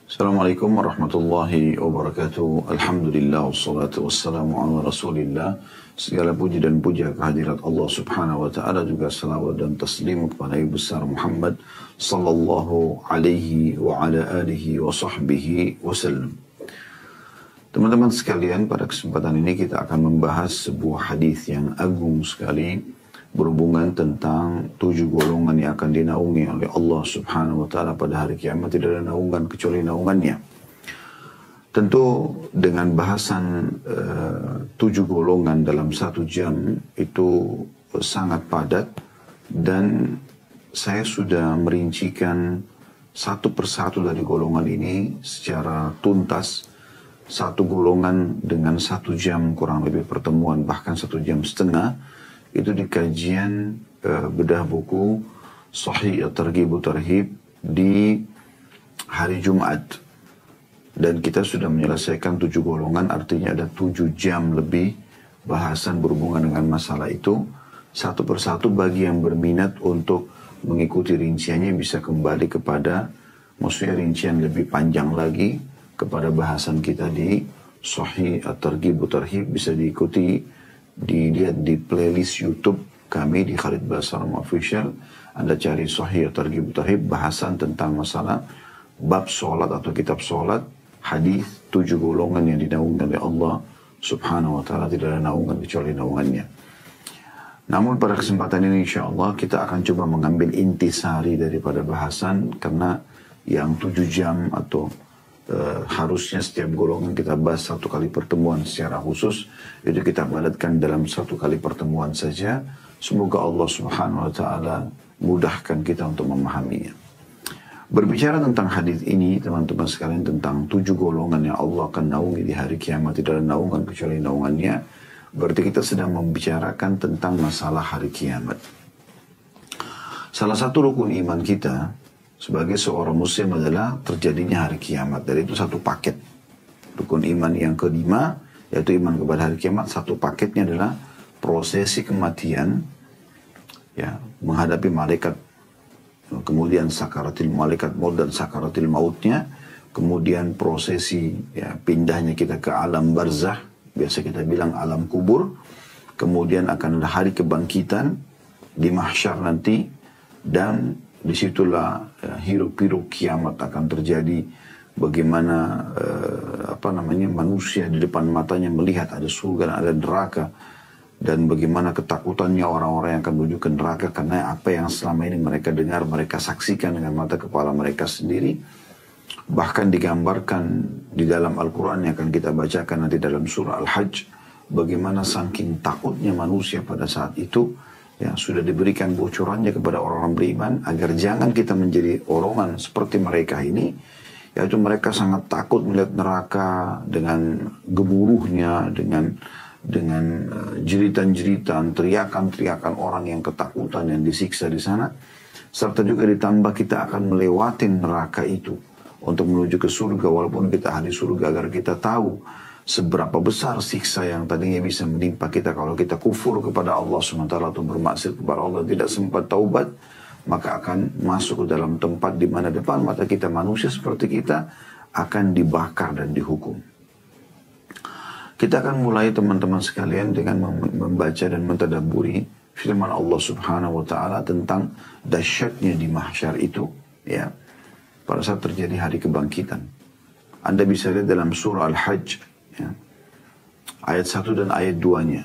Assalamualaikum warahmatullahi wabarakatuh. Alhamdulillah wassalatu wassalamu ala rasulillah. Segala puji dan puja kehadirat Allah subhanahu wa ta'ala, juga salawat dan taslim kepada Nabi besar Muhammad sallallahu alaihi wa ala alihi wa sahbihi wasallam. Teman-teman sekalian, pada kesempatan ini kita akan membahas sebuah hadis yang agung sekali berhubungan tentang 7 golongan yang akan dinaungi oleh Allah subhanahu wa ta'ala pada hari kiamat. Tidak ada naungan kecuali naungannya. Tentu dengan bahasan 7 golongan dalam 1 jam itu sangat padat, dan saya sudah merincikan satu persatu dari golongan ini secara tuntas. Satu golongan dengan 1 jam kurang lebih pertemuan, bahkan 1,5 jam, itu di kajian bedah buku Sahih At-Targhib Tarhib di hari Jumat. Dan kita sudah menyelesaikan 7 golongan, artinya ada 7 jam lebih bahasan berhubungan dengan masalah itu. Satu persatu bagi yang berminat untuk mengikuti rinciannya bisa kembali kepada, maksudnya rincian lebih panjang lagi, kepada bahasan kita di Sahih At-Targhib Tarhib. Bisa diikuti, dilihat di playlist YouTube kami di Khalid Basalam Official. Anda cari Sahih At-Targhib Tarhib, bahasan tentang masalah bab solat atau kitab solat, hadis 7 golongan yang dinaungi oleh Allah subhanahu wa ta'ala. Tidak ada naungan kecuali naungannya. Namun pada kesempatan ini insya Allah kita akan coba mengambil intisari daripada bahasan, karena yang 7 jam atau harusnya setiap golongan kita bahas 1 kali pertemuan secara khusus, itu kita padatkan dalam 1 kali pertemuan saja. Semoga Allah subhanahu wa ta'ala mudahkan kita untuk memahaminya. Berbicara tentang hadis ini teman-teman sekalian, tentang 7 golongan yang Allah akan naungi di hari kiamat, tidak ada naungan kecuali naungannya, berarti kita sedang membicarakan tentang masalah hari kiamat. Salah satu rukun iman kita sebagai seorang muslim adalah terjadinya hari kiamat. Dan itu satu paket. Rukun iman yang kelima, yaitu iman kepada hari kiamat, satu paketnya adalah prosesi kematian, ya, menghadapi malaikat, kemudian sakaratil malaikat maut dan sakaratil mautnya, kemudian prosesi, ya, pindahnya kita ke alam barzah, biasa kita bilang alam kubur, kemudian akan ada hari kebangkitan di mahsyar nanti, dan disitulah hiruk-pikuk kiamat akan terjadi. Bagaimana manusia di depan matanya melihat ada surga dan ada neraka, dan bagaimana ketakutannya orang-orang yang akan menuju ke neraka karena apa yang selama ini mereka dengar, mereka saksikan dengan mata kepala mereka sendiri. Bahkan digambarkan di dalam Al-Quran yang akan kita bacakan nanti dalam surah Al-Hajj, bagaimana saking takutnya manusia pada saat itu, ya, sudah diberikan bocorannya kepada orang-orang beriman agar jangan kita menjadi orongan seperti mereka ini, yaitu mereka sangat takut melihat neraka dengan gemuruhnya, dengan jeritan-jeritan, teriakan-teriakan orang yang ketakutan yang disiksa di sana, serta juga ditambah kita akan melewati neraka itu untuk menuju ke surga, walaupun kita ahli surga, agar kita tahu seberapa besar siksa yang tadinya bisa menimpa kita kalau kita kufur kepada Allah SWT atau bermaksiat kepada Allah, tidak sempat taubat, maka akan masuk ke dalam tempat di mana depan mata kita manusia seperti kita akan dibakar dan dihukum. Kita akan mulai teman-teman sekalian dengan membaca dan mentadabburi firman Allah Subhanahu wa ta'ala tentang dahsyatnya di mahsyar itu, ya, pada saat terjadi hari kebangkitan. Anda bisa lihat dalam surah Al-Hajj, ya, ayat 1 dan ayat 2-nya.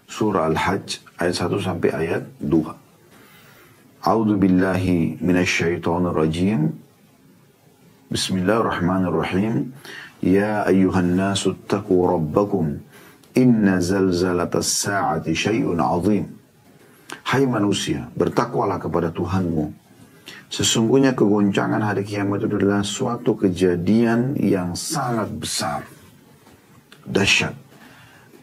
Surah Al-Hajj ayat 1 sampai ayat 2. A'udzu billahi minasyaitonir rajim. Bismillahirrahmanirrahim. Ya ayyuhan nasu ittaqu rabbakum inna zalzalatas sa'ati syai'un 'azim. Hai manusia, bertakwalah kepada Tuhanmu. Sesungguhnya kegoncangan hari kiamat itu adalah suatu kejadian yang sangat besar, dahsyat.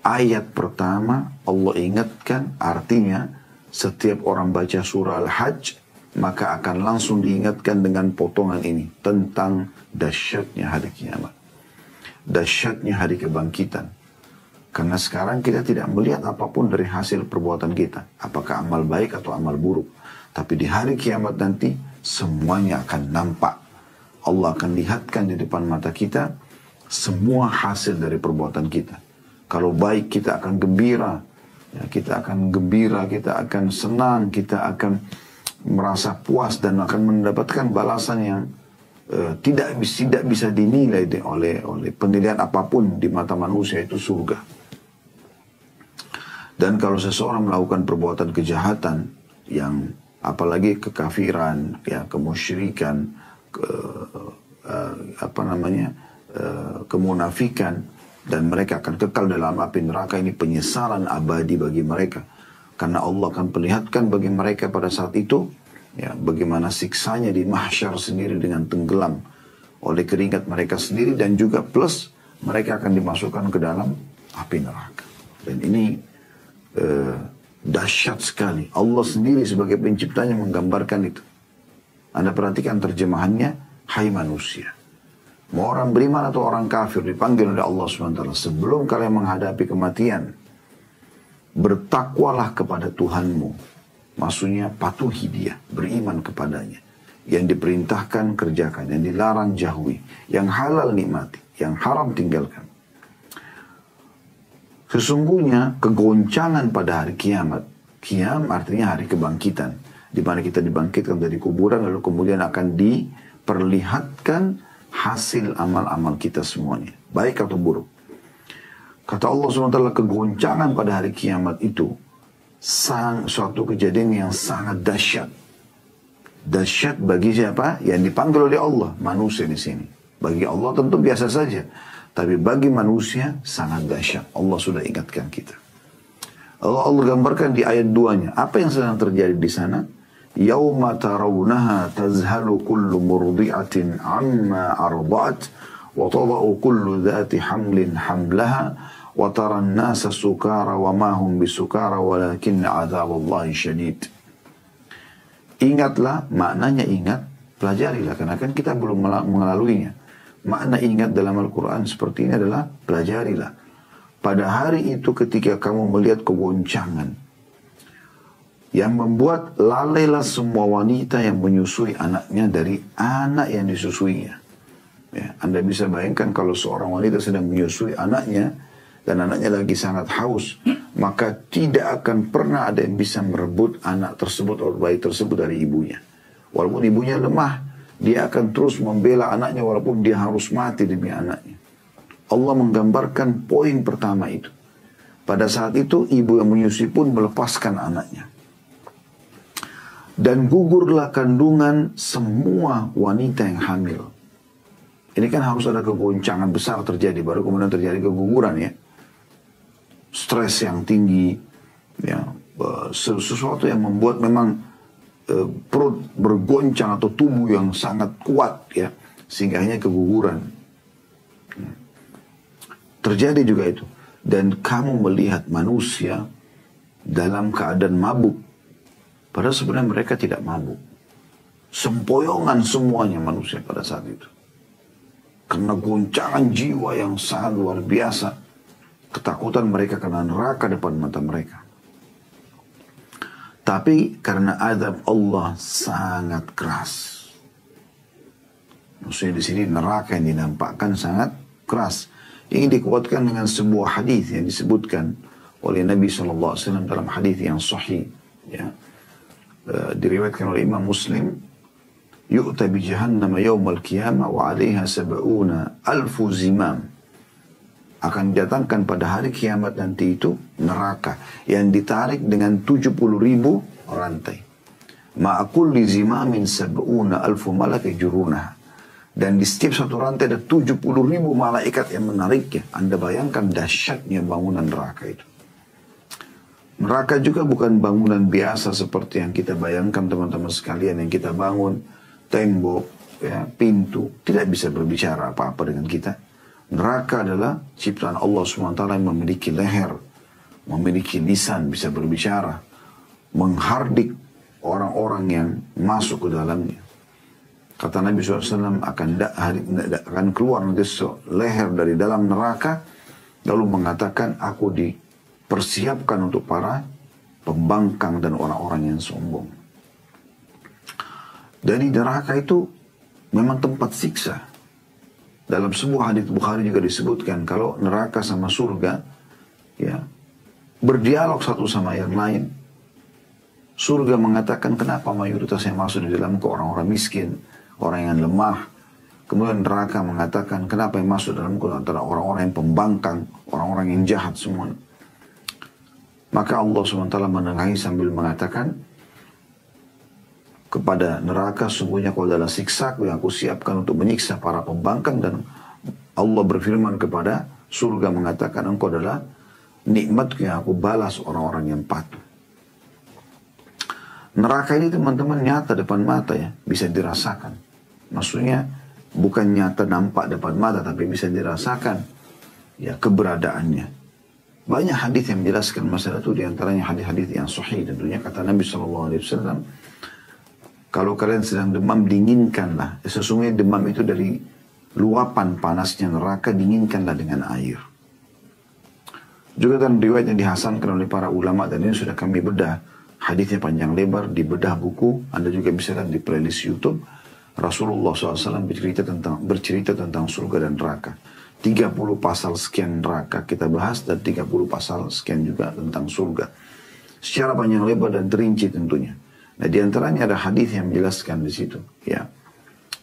Ayat pertama Allah ingatkan, artinya setiap orang baca surah Al-Hajj maka akan langsung diingatkan dengan potongan ini tentang dahsyatnya hari kiamat, dahsyatnya hari kebangkitan. Karena sekarang kita tidak melihat apapun dari hasil perbuatan kita, apakah amal baik atau amal buruk. Tapi di hari kiamat nanti semuanya akan nampak. Allah akan lihatkan di depan mata kita semua hasil dari perbuatan kita. Kalau baik kita akan gembira, ya, kita akan gembira, kita akan senang, kita akan merasa puas dan akan mendapatkan balasan yang tidak bisa dinilai oleh penilaian apapun di mata manusia, itu surga. Dan kalau seseorang melakukan perbuatan kejahatan yang apalagi kekafiran, ya kemusyrikan, kemunafikan, dan mereka akan kekal dalam api neraka, ini penyesalan abadi bagi mereka. Karena Allah akan perlihatkan bagi mereka pada saat itu, ya, bagaimana siksanya di mahsyar sendiri dengan tenggelam oleh keringat mereka sendiri, dan juga plus mereka akan dimasukkan ke dalam api neraka. Dan ini dahsyat sekali. Allah sendiri sebagai penciptanya menggambarkan itu. Anda perhatikan terjemahannya, hai manusia. Mau orang beriman atau orang kafir dipanggil oleh Allah SWT. Sebelum kalian menghadapi kematian, bertakwalah kepada Tuhanmu. Maksudnya patuhi dia, beriman kepadanya. Yang diperintahkan kerjakan, yang dilarang jauhi, yang halal nikmati, yang haram tinggalkan. Sesungguhnya kegoncangan pada hari kiamat. Qiyam artinya hari kebangkitan, di mana kita dibangkitkan dari kuburan lalu kemudian akan diperlihatkan hasil amal-amal kita semuanya, baik atau buruk. Kata Allah SWT, kegoncangan pada hari kiamat itu suatu kejadian yang sangat dahsyat. Dahsyat bagi siapa? Yang dipanggil oleh Allah, manusia di sini. Bagi Allah tentu biasa saja, tapi bagi manusia sangat dahsyat. Allah sudah ingatkan kita. Allah gambarkan di ayat 2-nya. Apa yang sedang terjadi di sana? Yauma tarawunaha tazhalu kullu murdi'atin amma arda'at wa tada'u kullu dhati hamlin hamlaha wa taran nasa sukara wa ma hum bisukara walakin 'adzaballahi syadid. Ingatlah, maknanya ingat, pelajarilah, karena kan kita belum mengelaluinya. Makna ingat dalam Al-Quran seperti ini adalah pelajarilah. Pada hari itu ketika kamu melihat kegoncangan yang membuat lalailah semua wanita yang menyusui anaknya dari anak yang disusuinya. Ya, Anda bisa bayangkan kalau seorang wanita sedang menyusui anaknya dan anaknya lagi sangat haus, maka tidak akan pernah ada yang bisa merebut anak tersebut atau bayi tersebut dari ibunya. Walaupun ibunya lemah, dia akan terus membela anaknya walaupun dia harus mati demi anaknya. Allah menggambarkan poin pertama itu. Pada saat itu ibu yang menyusui pun melepaskan anaknya. Dan gugurlah kandungan semua wanita yang hamil. Ini kan harus ada kegoncangan besar terjadi, baru kemudian terjadi keguguran ya. Stres yang tinggi, ya, sesuatu yang membuat memang perut bergoncang atau tubuh yang sangat kuat ya, sehingga hanya keguguran. Terjadi juga itu. Dan kamu melihat manusia dalam keadaan mabuk. Padahal sebenarnya mereka tidak mabuk. Sempoyongan semuanya manusia pada saat itu. Karena goncangan jiwa yang sangat luar biasa. Ketakutan mereka karena neraka depan mata mereka. Tapi karena azab Allah sangat keras. Maksudnya di sini neraka yang dinampakkan sangat keras. Ini dikuatkan dengan sebuah hadis yang disebutkan oleh Nabi SAW dalam hadis yang sahih. Ya. Diriwayatkan oleh Imam Muslim, yu'ta bi jahannam yawmal qiyamah wa 'alaiha 70,000 zimam. Akan didatangkan pada hari kiamat nanti itu neraka yang ditarik dengan 70.000 rantai. Ma'kulli zimamin 70,000 malak yajurunah. Dan di setiap satu rantai ada 70.000 malaikat yang menariknya. Anda bayangkan dahsyatnya bangunan neraka itu. Neraka juga bukan bangunan biasa seperti yang kita bayangkan teman-teman sekalian, yang kita bangun tembok, ya, pintu, tidak bisa berbicara apa-apa dengan kita. Neraka adalah ciptaan Allah SWT yang memiliki leher, memiliki lisan, bisa berbicara, menghardik orang-orang yang masuk ke dalamnya. Kata Nabi SAW akan keluar nanti leher dari dalam neraka, lalu mengatakan, aku dipersiapkan untuk para pembangkang dan orang-orang yang sombong. Dari neraka itu memang tempat siksa. Dalam sebuah hadits Bukhari juga disebutkan kalau neraka sama surga ya berdialog satu sama yang lain. Surga mengatakan kenapa mayoritas yang masuk di dalamku orang-orang miskin, orang yang lemah. Kemudian neraka mengatakan kenapa yang masuk dalamku antara orang-orang yang pembangkang, orang-orang yang jahat semua. Maka Allah SWT menengahi sambil mengatakan kepada neraka, sungguhnya kau adalah siksaku yang aku siapkan untuk menyiksa para pembangkang. Dan Allah berfirman kepada surga mengatakan engkau adalah nikmatku yang aku balas orang-orang yang patuh. Neraka ini teman-teman nyata depan mata ya, bisa dirasakan. Maksudnya bukan nyata nampak depan mata, tapi bisa dirasakan ya keberadaannya. Banyak hadis yang menjelaskan masalah itu, diantaranya hadis-hadis yang sahih tentunya. Kata Nabi SAW, kalau kalian sedang demam, dinginkanlah. Sesungguhnya demam itu dari luapan panasnya neraka, dinginkanlah dengan air. Juga dalam riwayat yang dihasankan oleh para ulama, dan ini sudah kami bedah, hadisnya panjang lebar, di bedah buku, Anda juga bisa lihat di playlist YouTube. Rasulullah SAW bercerita tentang surga dan neraka. 30 pasal sekian neraka kita bahas, dan 30 pasal sekian juga tentang surga. Secara panjang lebar dan terinci tentunya. Nah, di antaranya ada hadis yang menjelaskan di situ, ya,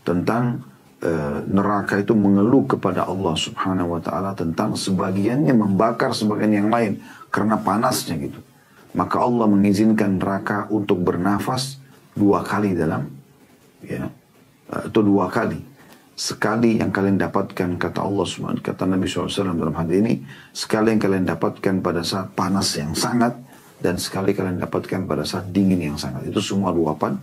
tentang neraka itu mengeluh kepada Allah Subhanahu Wa Taala tentang sebagiannya membakar sebagian yang lain karena panasnya gitu. Maka Allah mengizinkan neraka untuk bernafas 2 kali dalam, ya, atau 2 kali. Sekali yang kalian dapatkan kata Allah Subhanahu, kata Nabi SAW dalam hadis ini, sekali yang kalian dapatkan pada saat panas yang sangat, dan sekali kalian dapatkan pada saat dingin yang sangat. Itu semua luapan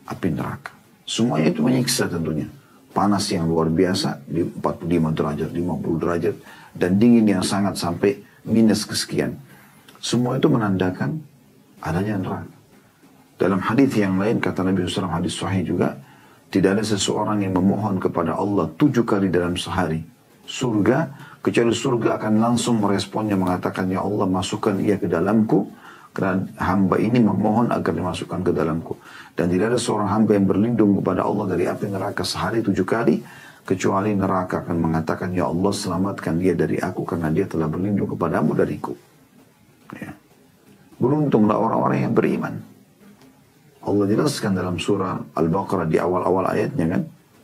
api neraka. Semuanya itu menyiksa tentunya. Panas yang luar biasa di 45 derajat, 50 derajat, dan dingin yang sangat sampai minus kesekian. Semua itu menandakan adanya neraka. Dalam hadis yang lain kata Nabi SAW, hadis sahih juga, tidak ada seseorang yang memohon kepada Allah 7 kali dalam sehari surga, kecuali surga akan langsung meresponnya mengatakan, ya Allah masukkan ia ke dalamku, karena hamba ini memohon agar dimasukkan ke dalamku. Dan tidak ada seorang hamba yang berlindung kepada Allah dari api neraka sehari 7 kali, kecuali neraka akan mengatakan, ya Allah selamatkan dia dari aku, karena dia telah berlindung kepadamu dariku. Ya. Beruntunglah orang-orang yang beriman. Allah jelaskan dalam surah Al-Baqarah di awal-awal ayatnya kan,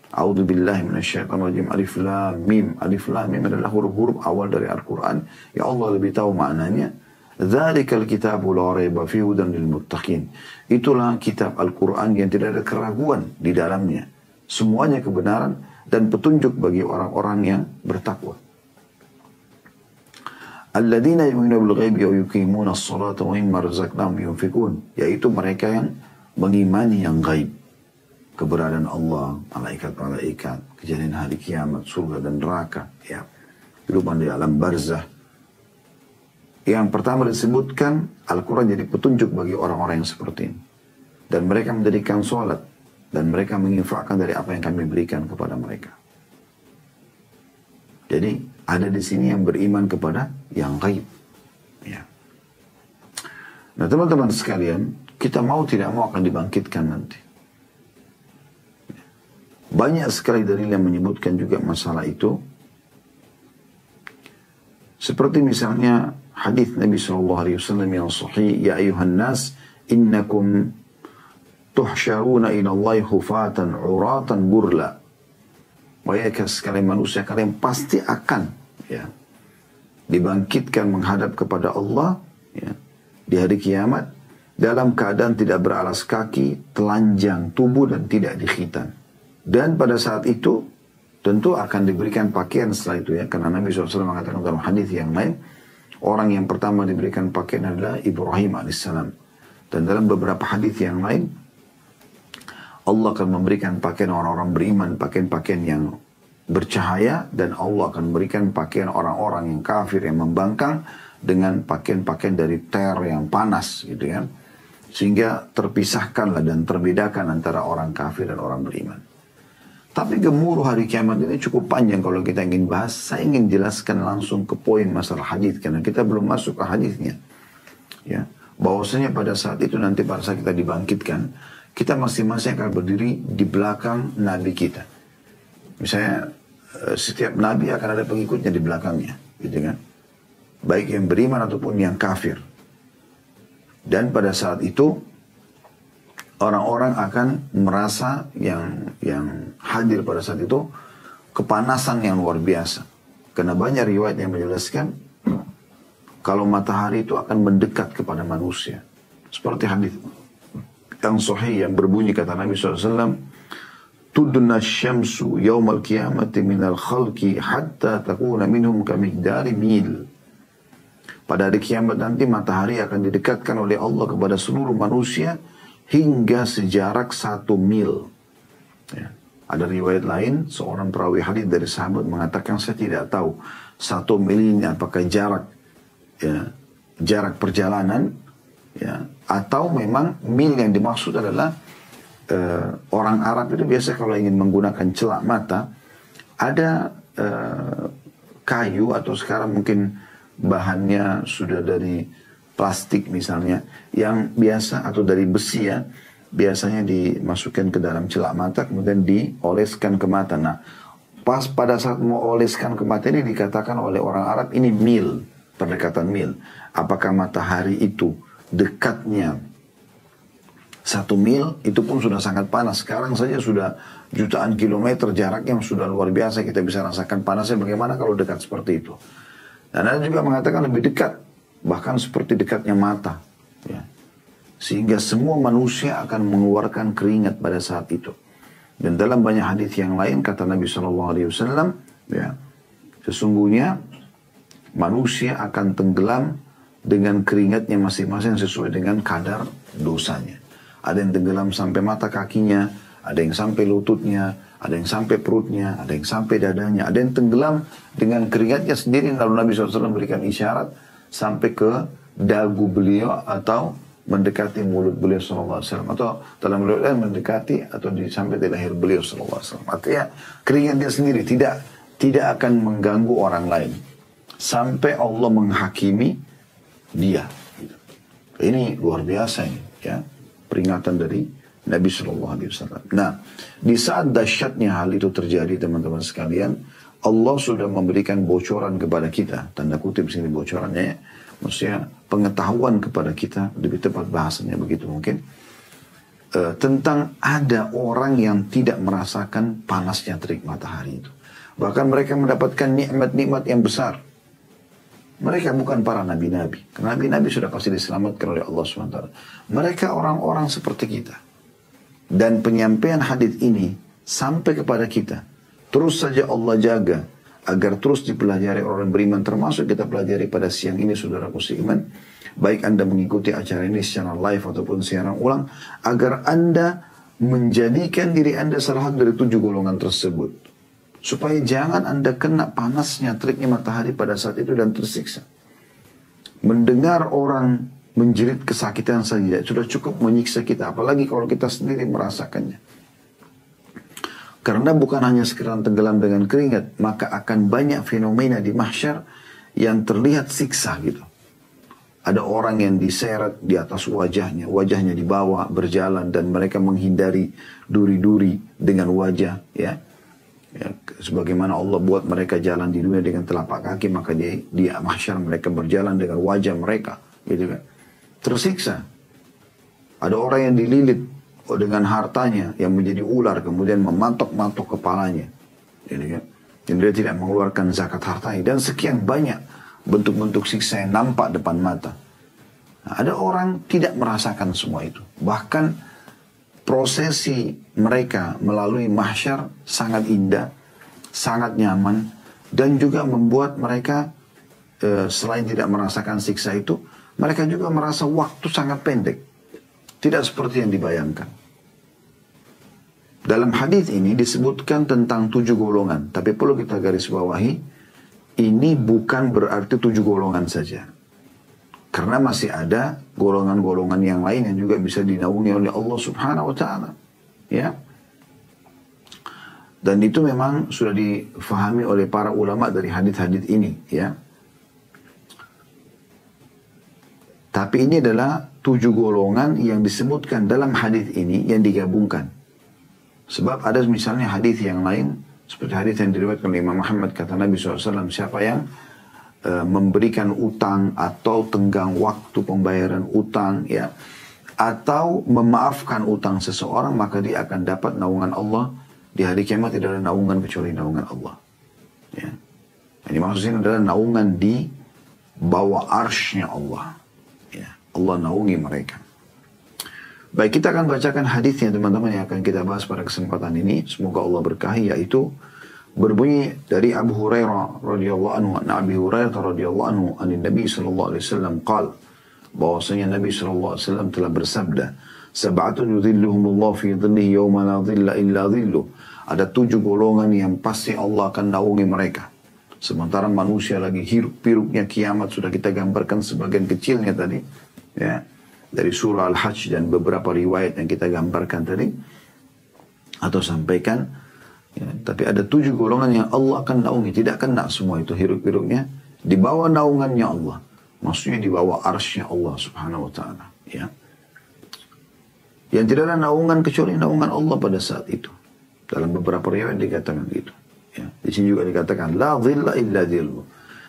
A'udzu billahi minasyaitonir rajim. Alif lam mim. Alif lam mim adalah huruf-huruf awal dari Al-Qur'an. Ya Allah lebih tahu maknanya. Dzalikal kitabu la raiba fihi hudan lil muttaqin. Itulah kitab Al-Qur'an yang tidak ada keraguan di dalamnya. Semuanya kebenaran dan petunjuk bagi orang-orang yang bertakwa. Alladzina yu'minuna bil ghaibi wa yuqimuna as-salata wa mimma razaqnahum yunfikun. Yaitu mereka yang mengimani yang gaib. Keberadaan Allah, malaikat-malaikat, kejadian hari kiamat, surga dan neraka, ya, kehidupan di alam barzah. Yang pertama disebutkan, Al-Quran jadi petunjuk bagi orang-orang yang seperti ini. Dan mereka mendirikan sholat, dan mereka menginfakkan dari apa yang kami berikan kepada mereka. Jadi ada di sini yang beriman kepada yang gaib. Ya. Nah teman-teman sekalian, kita mau tidak mau akan dibangkitkan nanti. Banyak sekali dalil yang menyebutkan juga masalah itu. Seperti misalnya hadis Nabi SAW yang sahih, ya ayuhan nas, innakum tuhsyaruna ila Allahi hufatan uratan burla. Wahai sekalian manusia, kalian pasti akan ya dibangkitkan menghadap kepada Allah ya, di hari kiamat dalam keadaan tidak beralas kaki, telanjang tubuh dan tidak dikhitan. Dan pada saat itu tentu akan diberikan pakaian setelah itu ya. Karena Nabi SAW mengatakan dalam hadis yang lain, orang yang pertama diberikan pakaian adalah Ibrahim AS. Dan dalam beberapa hadis yang lain, Allah akan memberikan pakaian orang-orang beriman, pakaian-pakaian yang bercahaya. Dan Allah akan memberikan pakaian orang-orang yang kafir, yang membangkang, dengan pakaian-pakaian dari ter yang panas gitu ya. Sehingga terpisahkanlah dan terbedakan antara orang kafir dan orang beriman. Tapi gemuruh hari kiamat ini cukup panjang kalau kita ingin bahas. Saya ingin jelaskan langsung ke poin masalah hadis karena kita belum masuk ke hadisnya. Ya, bahwasanya pada saat itu nanti pada saat kita dibangkitkan, kita masing-masing akan berdiri di belakang Nabi kita. Misalnya setiap Nabi akan ada pengikutnya di belakangnya, gitu kan? Baik yang beriman ataupun yang kafir. Dan pada saat itu orang-orang akan merasa yang hadir pada saat itu kepanasan yang luar biasa. Karena banyak riwayat yang menjelaskan kalau matahari itu akan mendekat kepada manusia. Seperti hadis yang sahih yang berbunyi kata Nabi SAW, tudna syamsu yawmal qiyamati minal khalqi hatta takuna minhum kamigdari mil. Pada hari kiamat nanti matahari akan didekatkan oleh Allah kepada seluruh manusia hingga sejarak 1 mil. Ya. Ada riwayat lain, seorang perawi hadis dari sahabat mengatakan, saya tidak tahu 1 mil ini apakah jarak, ya, jarak perjalanan, ya, atau memang mil yang dimaksud adalah orang Arab itu biasa kalau ingin menggunakan celak mata, ada kayu atau sekarang mungkin bahannya sudah dari plastik misalnya, yang biasa atau dari besi ya, biasanya dimasukkan ke dalam celak mata kemudian dioleskan ke mata. Nah, pas pada saat mau oleskan ke mata ini dikatakan oleh orang Arab ini mil, pendekatan mil. Apakah matahari itu dekatnya 1 mil, itu pun sudah sangat panas. Sekarang saja sudah jutaan kilometer jaraknya, sudah luar biasa, kita bisa rasakan panasnya. Bagaimana kalau dekat seperti itu? Dan ada juga mengatakan lebih dekat, bahkan seperti dekatnya mata, ya. Sehingga semua manusia akan mengeluarkan keringat pada saat itu. Dan dalam banyak hadis yang lain kata Nabi SAW, ya, sesungguhnya manusia akan tenggelam dengan keringatnya masing-masing sesuai dengan kadar dosanya. Ada yang tenggelam sampai mata kakinya, ada yang sampai lututnya, ada yang sampai perutnya, ada yang sampai dadanya, ada yang tenggelam dengan keringatnya sendiri. Lalu Nabi SAW memberikan isyarat sampai ke dagu beliau atau mendekati mulut beliau SAW, atau dalam riwayat mendekati atau sampai di leher beliau SAW. Artinya keringat dia sendiri tidak akan mengganggu orang lain sampai Allah menghakimi dia. Ini luar biasa ini, ya, peringatan dari Nabi SAW. Nah, di saat dahsyatnya hal itu terjadi, teman-teman sekalian, Allah sudah memberikan bocoran kepada kita, tanda kutip sini bocorannya, ya, maksudnya pengetahuan kepada kita, lebih tepat bahasanya begitu mungkin, tentang ada orang yang tidak merasakan panasnya terik matahari itu. Bahkan mereka mendapatkan nikmat-nikmat yang besar. Mereka bukan para nabi-nabi. Karena nabi-nabi sudah pasti diselamatkan oleh Allah SWT. Mereka orang-orang seperti kita. Dan penyampaian hadis ini sampai kepada kita. Terus saja Allah jaga agar terus dipelajari orang beriman. Termasuk kita pelajari pada siang ini, saudaraku seiman. Baik Anda mengikuti acara ini secara live ataupun siaran ulang. Agar Anda menjadikan diri Anda salah satu dari 7 golongan tersebut. Supaya jangan Anda kena panasnya teriknya matahari pada saat itu dan tersiksa. Mendengar orang menjerit kesakitan saja sudah cukup menyiksa kita. Apalagi kalau kita sendiri merasakannya. Karena bukan hanya sekedar tenggelam dengan keringat, maka akan banyak fenomena di mahsyar yang terlihat siksa gitu. Ada orang yang diseret di atas wajahnya dibawa berjalan dan mereka menghindari duri-duri dengan wajah, ya. Ya, sebagaimana Allah buat mereka jalan di dunia dengan telapak kaki, maka di mahsyar mereka berjalan dengan wajah mereka, gitu kan. Tersiksa. Ada orang yang dililit dengan hartanya yang menjadi ular, kemudian mematok-matok kepalanya, gitu kan. Dan dia tidak mengeluarkan zakat hartanya, dan sekian banyak bentuk-bentuk siksa yang nampak depan mata. Nah, ada orang tidak merasakan semua itu. Bahkan prosesi mereka melalui mahsyar sangat indah, sangat nyaman, dan juga membuat mereka selain tidak merasakan siksa itu, mereka juga merasa waktu sangat pendek. Tidak seperti yang dibayangkan. Dalam hadis ini disebutkan tentang 7 golongan, tapi perlu kita garis bawahi, ini bukan berarti 7 golongan saja. Karena masih ada golongan-golongan yang lain yang juga bisa dinaungi oleh Allah Subhanahu wa Ta'ala. Ya. Dan itu memang sudah difahami oleh para ulama dari hadis-hadis ini, ya. Tapi ini adalah 7 golongan yang disebutkan dalam hadis ini yang digabungkan. Sebab ada misalnya hadis yang lain, seperti hadis yang diriwayatkan oleh Imam Muhammad, kata Nabi SAW, siapa yang memberikan utang atau tenggang waktu pembayaran utang, ya, atau memaafkan utang seseorang, maka dia akan dapat naungan Allah di hari kiamat. Tidak ada naungan kecuali naungan Allah. Ya. Ini maksudnya adalah naungan di bawah arsy-Nya Allah. Ya. Allah naungi mereka. Baik, kita akan bacakan hadisnya teman-teman yang akan kita bahas pada kesempatan ini. Semoga Allah berkahi, yaitu berbunyi dari Abu Hurairah radhiyallahu anhu, Nabi Hurairah radhiyallahu anhu, an Nabi sallallahu alaihi wasallam qala, bahwasanya Nabi sallallahu alaihi wasallam telah bersabda, sab'atun yudhilluhumullahu fi dhillihi yawma la dhilla illa dhilluh. Ada 7 golongan yang pasti Allah akan naungi mereka. Sementara manusia lagi hiruk-piruknya kiamat, sudah kita gambarkan sebagian kecilnya tadi, ya, dari surah Al-Hajj dan beberapa riwayat yang kita gambarkan tadi atau sampaikan. Ya, tapi ada 7 golongan yang Allah akan naungi. Tidak kena semua itu hiruk-piruknya, di bawah naungannya Allah. Maksudnya di bawah arsy-Nya Allah subhanahu wa ta'ala. Ya. Yang tidak ada naungan kecuali naungan Allah pada saat itu. Dalam beberapa riwayat dikatakan gitu. Ya. Di sini juga dikatakan, la dhilla illa dhillu.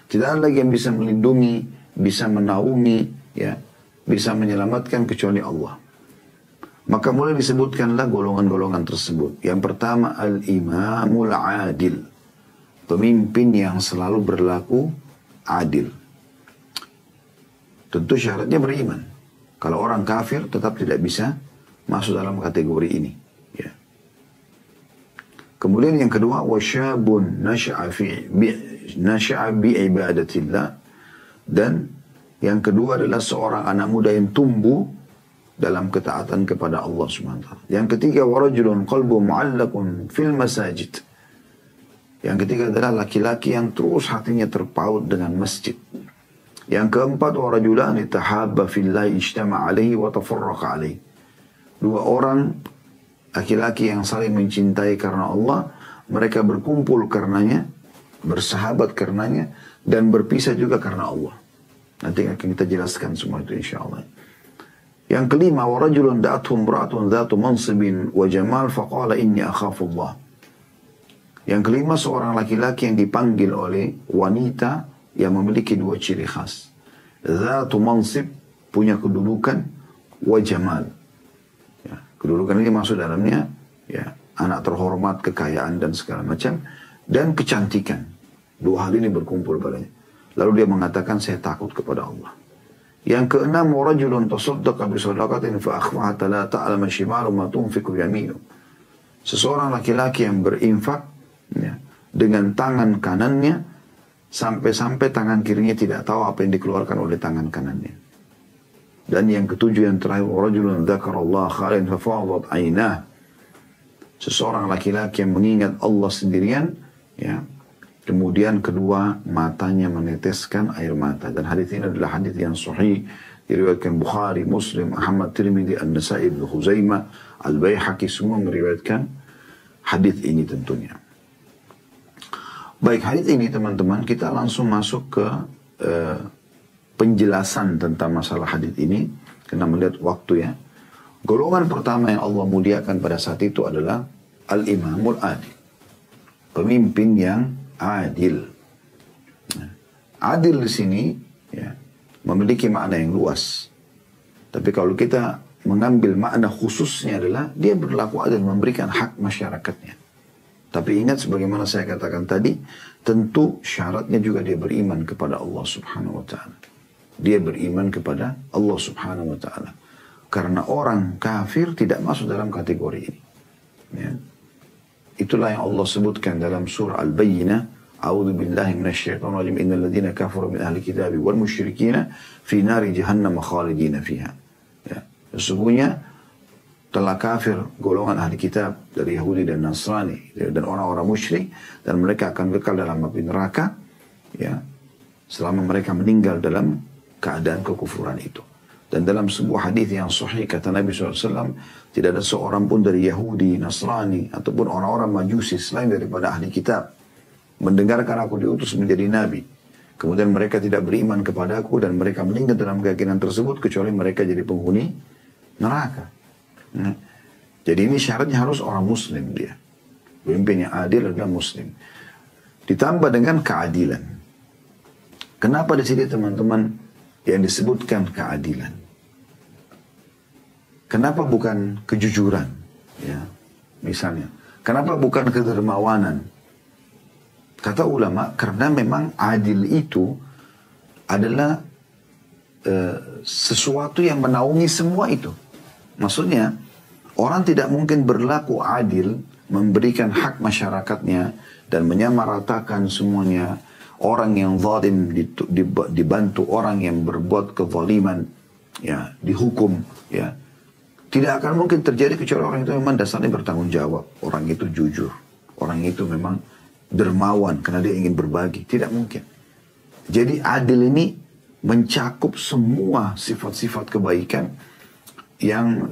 Tidak ada lagi yang bisa melindungi, bisa menaungi, ya, bisa menyelamatkan kecuali Allah. Maka mulai disebutkanlah golongan-golongan tersebut. Yang pertama, al-imamul adil. Pemimpin yang selalu berlaku adil. Tentu syaratnya beriman. Kalau orang kafir tetap tidak bisa masuk dalam kategori ini. Ya. Kemudian yang kedua, wasyabun nasha'a bi ibadatillah. Dan yang kedua adalah seorang anak muda yang tumbuh dalam ketaatan kepada Allah SWT. Yang ketiga, warajulun qalbu mu'allakun fil masajid. Yang ketiga adalah laki-laki yang terus hatinya terpaut dengan masjid. Yang keempat, warajulani tahabba fillahi ijtama' alaihi wa tafarraqa alaihi. 2 orang laki-laki yang saling mencintai karena Allah, mereka berkumpul karenanya, bersahabat karenanya, dan berpisah juga karena Allah. Nanti akan kita jelaskan semua itu insyaAllah. Yang kelima, warajulun da'athum ra'atun dhatu mansibin wa jamal faqala inni akhafullah. Yang kelima, seorang laki-laki yang dipanggil oleh wanita yang memiliki 2 ciri khas. Dhatu mansib, punya kedudukan, wa jamal. Ya, kedudukan ini masuk dalamnya, ya, anak terhormat, kekayaan dan segala macam, dan kecantikan. 2 hal ini berkumpul padanya. Lalu dia mengatakan, saya takut kepada Allah. Yang keenam, warajulun tasaddaqa bi shadaqatin fa akhfaha la ta'lamu shimalu ma tunfiqu yaminu. Seseorang laki-laki yang berinfak, ya, dengan tangan kanannya sampai-sampai tangan kirinya tidak tahu apa yang dikeluarkan oleh tangan kanannya. Dan yang ketujuh, yang terakhir, warajulun dzakarallaha khalian fa fadat 'ainah. Seseorang laki-laki yang mengingat Allah sendirian, ya, kemudian kedua matanya meneteskan air mata. Dan hadis ini adalah hadis yang sahih, diriwayatkan Bukhari, Muslim, Ahmad, Tirmidzi, An-Nasa'i, Ibnu Khuzaimah, Al-Baihaqi, semua meriwayatkan hadis ini tentunya. Baik, hadis ini teman-teman, kita langsung masuk ke penjelasan tentang masalah hadis ini, karena melihat waktu, ya. Golongan pertama yang Allah muliakan pada saat itu adalah al-imamul adil. Pemimpin yang adil. Adil di sini, ya, memiliki makna yang luas. Tapi kalau kita mengambil makna khususnya adalah dia berlaku adil, memberikan hak masyarakatnya. Tapi ingat sebagaimana saya katakan tadi, tentu syaratnya juga dia beriman kepada Allah Subhanahu wa taala. Dia beriman kepada Allah Subhanahu wa taala. Karena orang kafir tidak masuk dalam kategori ini. Ya. Itulah yang Allah sebutkan dalam surah Al-Bayyinah, A'udzu billahi minasyaitonir rajim, innal ladzina kafaru min ahli kitabi wal musyrikina fi nari jahannam khalidina fiha. Ya. Sesungguhnya telah kafir golongan ahli kitab dari Yahudi dan Nasrani dan orang-orang musyrik, dan mereka akan kekal dalam api neraka, ya, selama mereka meninggal dalam keadaan kekufuran itu. Dan dalam sebuah hadis yang sahih kata Nabi SAW, tidak ada seorang pun dari Yahudi, Nasrani, ataupun orang-orang Majusi selain daripada ahli kitab mendengarkan aku diutus menjadi nabi, Kemudian mereka tidak beriman kepadaku dan mereka meninggal dalam keyakinan tersebut kecuali mereka jadi penghuni neraka. Nah, jadi ini syaratnya harus orang muslim dia. Pemimpin yang adil adalah muslim. Ditambah dengan keadilan. Kenapa di sini teman-teman yang disebutkan keadilan? Kenapa bukan kejujuran? Ya, misalnya. Kenapa bukan kedermawanan? Kata ulama, karena memang adil itu adalah sesuatu yang menaungi semua itu. Maksudnya, orang tidak mungkin berlaku adil, memberikan hak masyarakatnya, dan menyamaratakan semuanya. Orang yang zalim dibantu orang yang berbuat kezaliman, ya, dihukum, ya. Tidak akan mungkin terjadi kecuali orang itu memang dasarnya bertanggung jawab. Orang itu jujur. Orang itu memang dermawan karena dia ingin berbagi. Tidak mungkin. Jadi adil ini mencakup semua sifat-sifat kebaikan yang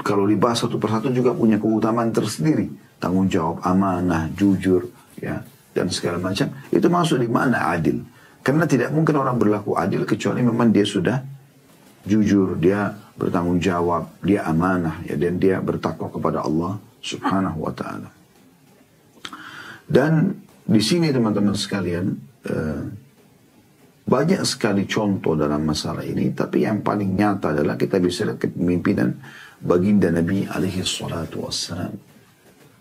kalau dibahas satu persatu juga punya keutamaan tersendiri. Tanggung jawab, amanah, jujur, ya, dan segala macam. Itu masuk di mana adil. Karena tidak mungkin orang berlaku adil kecuali memang dia sudah jujur, dia bertanggung jawab, dia amanah, ya, dan dia bertakwa kepada Allah Subhanahu wa ta'ala. Dan di sini teman-teman sekalian, banyak sekali contoh dalam masalah ini, tapi yang paling nyata adalah kita bisa lihat kepemimpinan baginda Nabi alaihi salatu wassalam.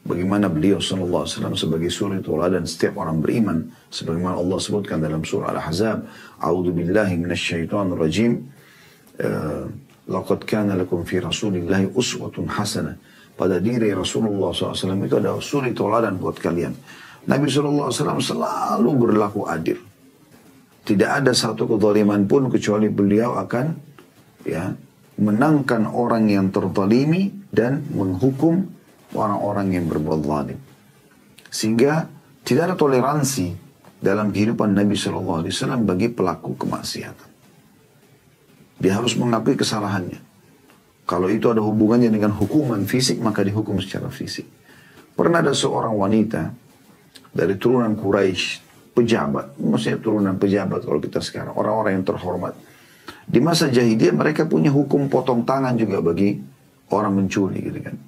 Bagaimana beliau sallallahu alaihi wasallam sebagai suri tauladan setiap orang beriman, sebagaimana Allah sebutkan dalam surah Al-Ahzab, A'udzu billahi minasyaitonir rajim. Laqad kana lakum fi Rasulillahi uswatun hasanah. Pada diri Rasulullah SAW itu ada suri tauladan buat kalian. Nabi SAW selalu berlaku adil. Tidak ada satu kezaliman pun kecuali beliau akan, ya, menangkan orang yang terzalimi dan menghukum orang-orang yang berbuat zalim. Sehingga tidak ada toleransi dalam kehidupan Nabi SAW bagi pelaku kemaksiatan. Dia harus mengakui kesalahannya. Kalau itu ada hubungannya dengan hukuman fisik, maka dihukum secara fisik. Pernah ada seorang wanita dari turunan Quraisy, pejabat, maksudnya turunan pejabat kalau kita sekarang, orang-orang yang terhormat. Di masa jahiliyah mereka punya hukum potong tangan juga bagi orang mencuri, gitu kan.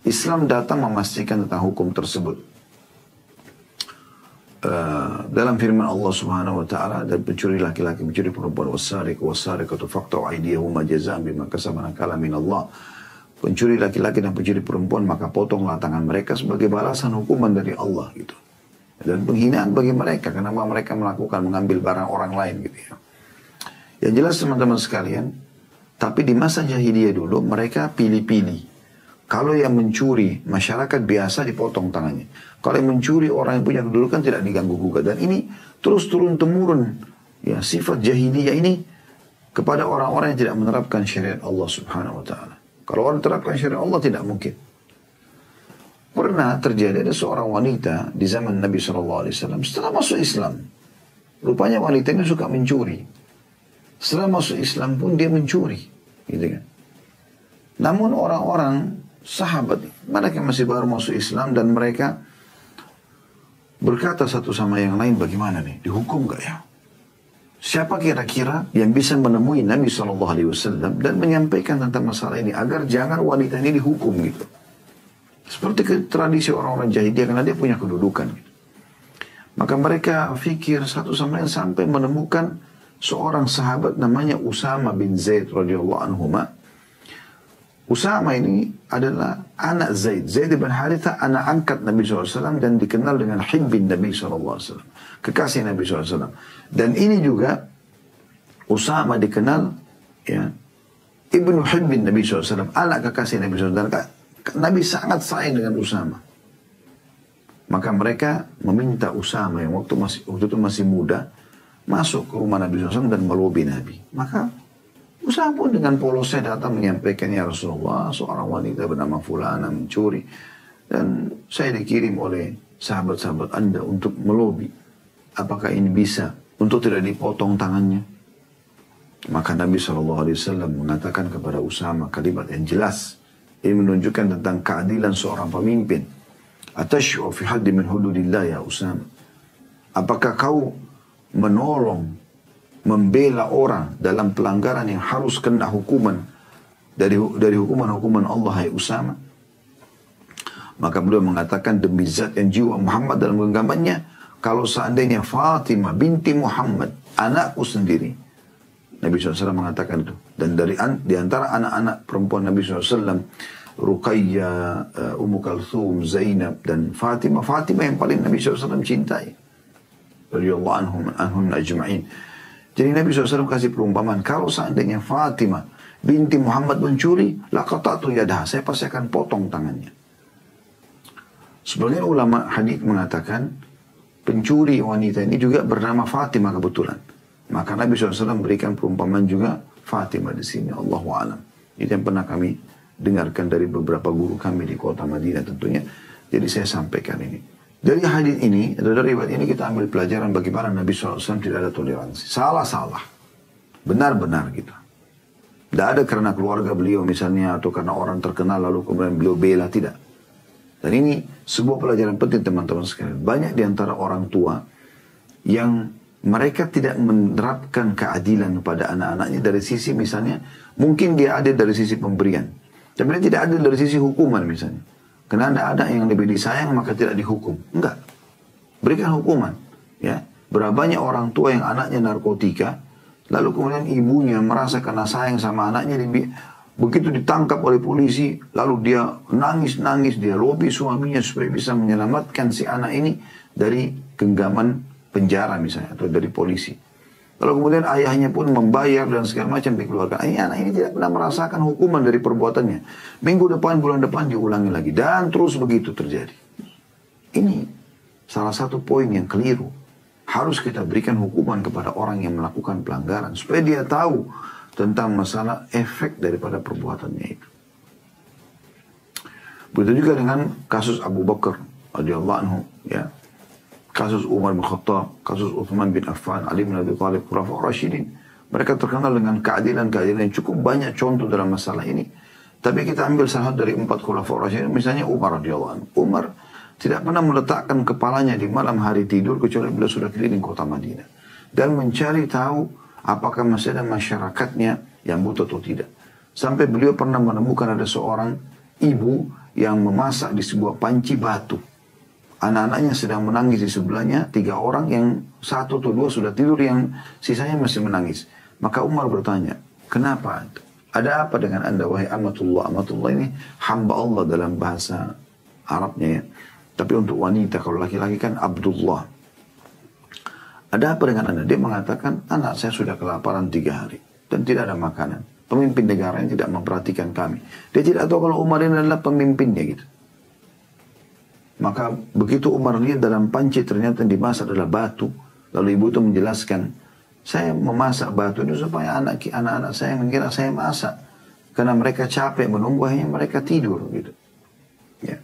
Islam datang memastikan tentang hukum tersebut. Dalam firman Allah Subhanahu wa taala, dan pencuri laki-laki mencuri perempuan, wasariqatu faqta'u aydiyahuma jazaa'an bima kasaba nakala min Allah. Pencuri laki-laki dan pencuri perempuan maka potonglah tangan mereka sebagai balasan hukuman dari Allah, gitu. Dan penghinaan bagi mereka karena mereka mengambil barang orang lain, gitu ya. Yang jelas teman-teman sekalian, tapi di masa jahiliyah dulu mereka pilih-pilih. Kalau yang mencuri masyarakat biasa dipotong tangannya. Kalau yang mencuri orang yang punya kedudukan tidak diganggu gugat. Dan ini terus turun temurun, ya, sifat jahiliyah ini kepada orang-orang yang tidak menerapkan syariat Allah Subhanahu wa taala. Kalau orang terapkan syariat Allah tidak mungkin. Pernah terjadi ada seorang wanita di zaman Nabi SAW setelah masuk Islam. Rupanya wanita ini suka mencuri. Setelah masuk Islam pun dia mencuri, gitu kan. Namun orang-orang sahabat, mereka masih baru masuk Islam dan mereka berkata satu sama yang lain, bagaimana nih, dihukum gak ya? Siapa kira-kira yang bisa menemui Nabi SAW dan menyampaikan tentang masalah ini agar jangan wanita ini dihukum, gitu. Seperti tradisi orang-orang jahiliyah karena dia punya kedudukan, gitu. Maka mereka fikir satu sama lain sampai menemukan seorang sahabat namanya Usama bin Zaid radhiyallahu anhuma. Usama ini adalah anak Zaid. Zaid bin Haritha anak angkat Nabi SAW dan dikenal dengan Hibbin Nabi SAW. Kekasih Nabi SAW. Dan ini juga Usama dikenal, ya, Ibnu Hibbin Nabi SAW. Anak kekasih Nabi SAW. Dan Nabi sangat sayang dengan Usama. Maka mereka meminta Usama yang waktu itu masih muda masuk ke rumah Nabi SAW dan melobi Nabi. Maka Usama pun dengan polosnya datang menyampaikan, ya Rasulullah, seorang wanita bernama Fulana mencuri. Dan saya dikirim oleh sahabat-sahabat Anda untuk melobi. Apakah ini bisa untuk tidak dipotong tangannya? Maka Nabi SAW mengatakan kepada Usama kalimat yang jelas. Ini menunjukkan tentang keadilan seorang pemimpin. Atash'u fi haddi min hududillah ya Usama. Apakah kau menolong, membela orang dalam pelanggaran yang harus kena hukuman dari hukuman-hukuman Allah, hai Usama. Maka beliau mengatakan, demi zat yang jiwa Muhammad dalam genggamannya, kalau seandainya Fatimah binti Muhammad, anakku sendiri, Nabi SAW mengatakan itu. Dan di antara anak-anak perempuan Nabi SAW, Ruqayyah, Ummu Kalthum, Zainab, dan Fatimah. Fatimah yang paling Nabi SAW cintai. Radhiyallahu anhum ajma'in. Jadi Nabi SAW kasih perumpamaan, kalau seandainya Fatimah binti Muhammad mencuri, laqata'tu yadaha, saya pasti akan potong tangannya. Sebagian ulama hadis mengatakan, pencuri wanita ini juga bernama Fatimah kebetulan. Maka Nabi SAW berikan perumpamaan juga Fatimah di sini. Allahu a'lam. Itu yang pernah kami dengarkan dari beberapa guru kami di kota Madinah tentunya. Jadi saya sampaikan ini. Dari hadis ini, dari riwayat ini kita ambil pelajaran bagaimana Nabi SAW tidak ada toleransi. Salah-salah. Benar-benar gitu. Tidak ada karena keluarga beliau misalnya atau karena orang terkenal lalu kemudian beliau bela, tidak. Dan ini sebuah pelajaran penting teman-teman sekalian. Banyak di antara orang tua yang mereka tidak menerapkan keadilan kepada anak-anaknya dari sisi misalnya, mungkin dia ada dari sisi pemberian. Tapi dia tidak ada dari sisi hukuman misalnya. Karena ada yang lebih disayang maka tidak dihukum. Enggak. Berikan hukuman. Ya. Berapa banyak orang tua yang anaknya narkotika, lalu kemudian ibunya merasa karena sayang sama anaknya, begitu ditangkap oleh polisi, lalu dia nangis-nangis, dia lobi suaminya supaya bisa menyelamatkan si anak ini dari genggaman penjara misalnya, atau dari polisi. Lalu kemudian ayahnya pun membayar dan segala macam dikeluarkan. Anak ini tidak pernah merasakan hukuman dari perbuatannya. Minggu depan, bulan depan diulangi lagi. Dan terus begitu terjadi. Ini salah satu poin yang keliru. Harus kita berikan hukuman kepada orang yang melakukan pelanggaran. Supaya dia tahu tentang masalah efek daripada perbuatannya itu. Begitu juga dengan kasus Abu Bakar radhiyallahu anhu, ya. Kasus Umar bin Khattab, kasus Uthman bin Affan, Ali bin Abi Thalib, Khulafaur Rasyidin. Mereka terkenal dengan keadilan-keadilan yang cukup banyak contoh dalam masalah ini. Tapi kita ambil salah dari 4 Khulafaur Rasyidin, misalnya Umar radhiyallahu anhu. Umar tidak pernah meletakkan kepalanya di malam hari tidur kecuali beliau sudah keliling kota Madinah. Dan mencari tahu apakah masih ada masyarakatnya yang butuh atau tidak. Sampai beliau pernah menemukan ada seorang ibu yang memasak di sebuah panci batu. Anak-anaknya sedang menangis di sebelahnya, 3 orang, yang 1 atau 2 sudah tidur, yang sisanya masih menangis. Maka Umar bertanya, kenapa? Ada apa dengan anda wahai amatullah? Amatullah ini hamba Allah dalam bahasa Arabnya ya. Tapi untuk wanita, kalau laki-laki kan Abdullah. Ada apa dengan anda? Dia mengatakan, anak saya sudah kelaparan 3 hari dan tidak ada makanan. Pemimpin negara yang tidak memperhatikan kami. Dia tidak tahu kalau Umar ini adalah pemimpinnya gitu. Maka begitu Umar lihat dalam panci ternyata dimasak adalah batu. Lalu ibu itu menjelaskan, saya memasak batu itu supaya anak-anak saya mengira saya masak. Karena mereka capek menunggu, akhirnya mereka tidur gitu. Ya.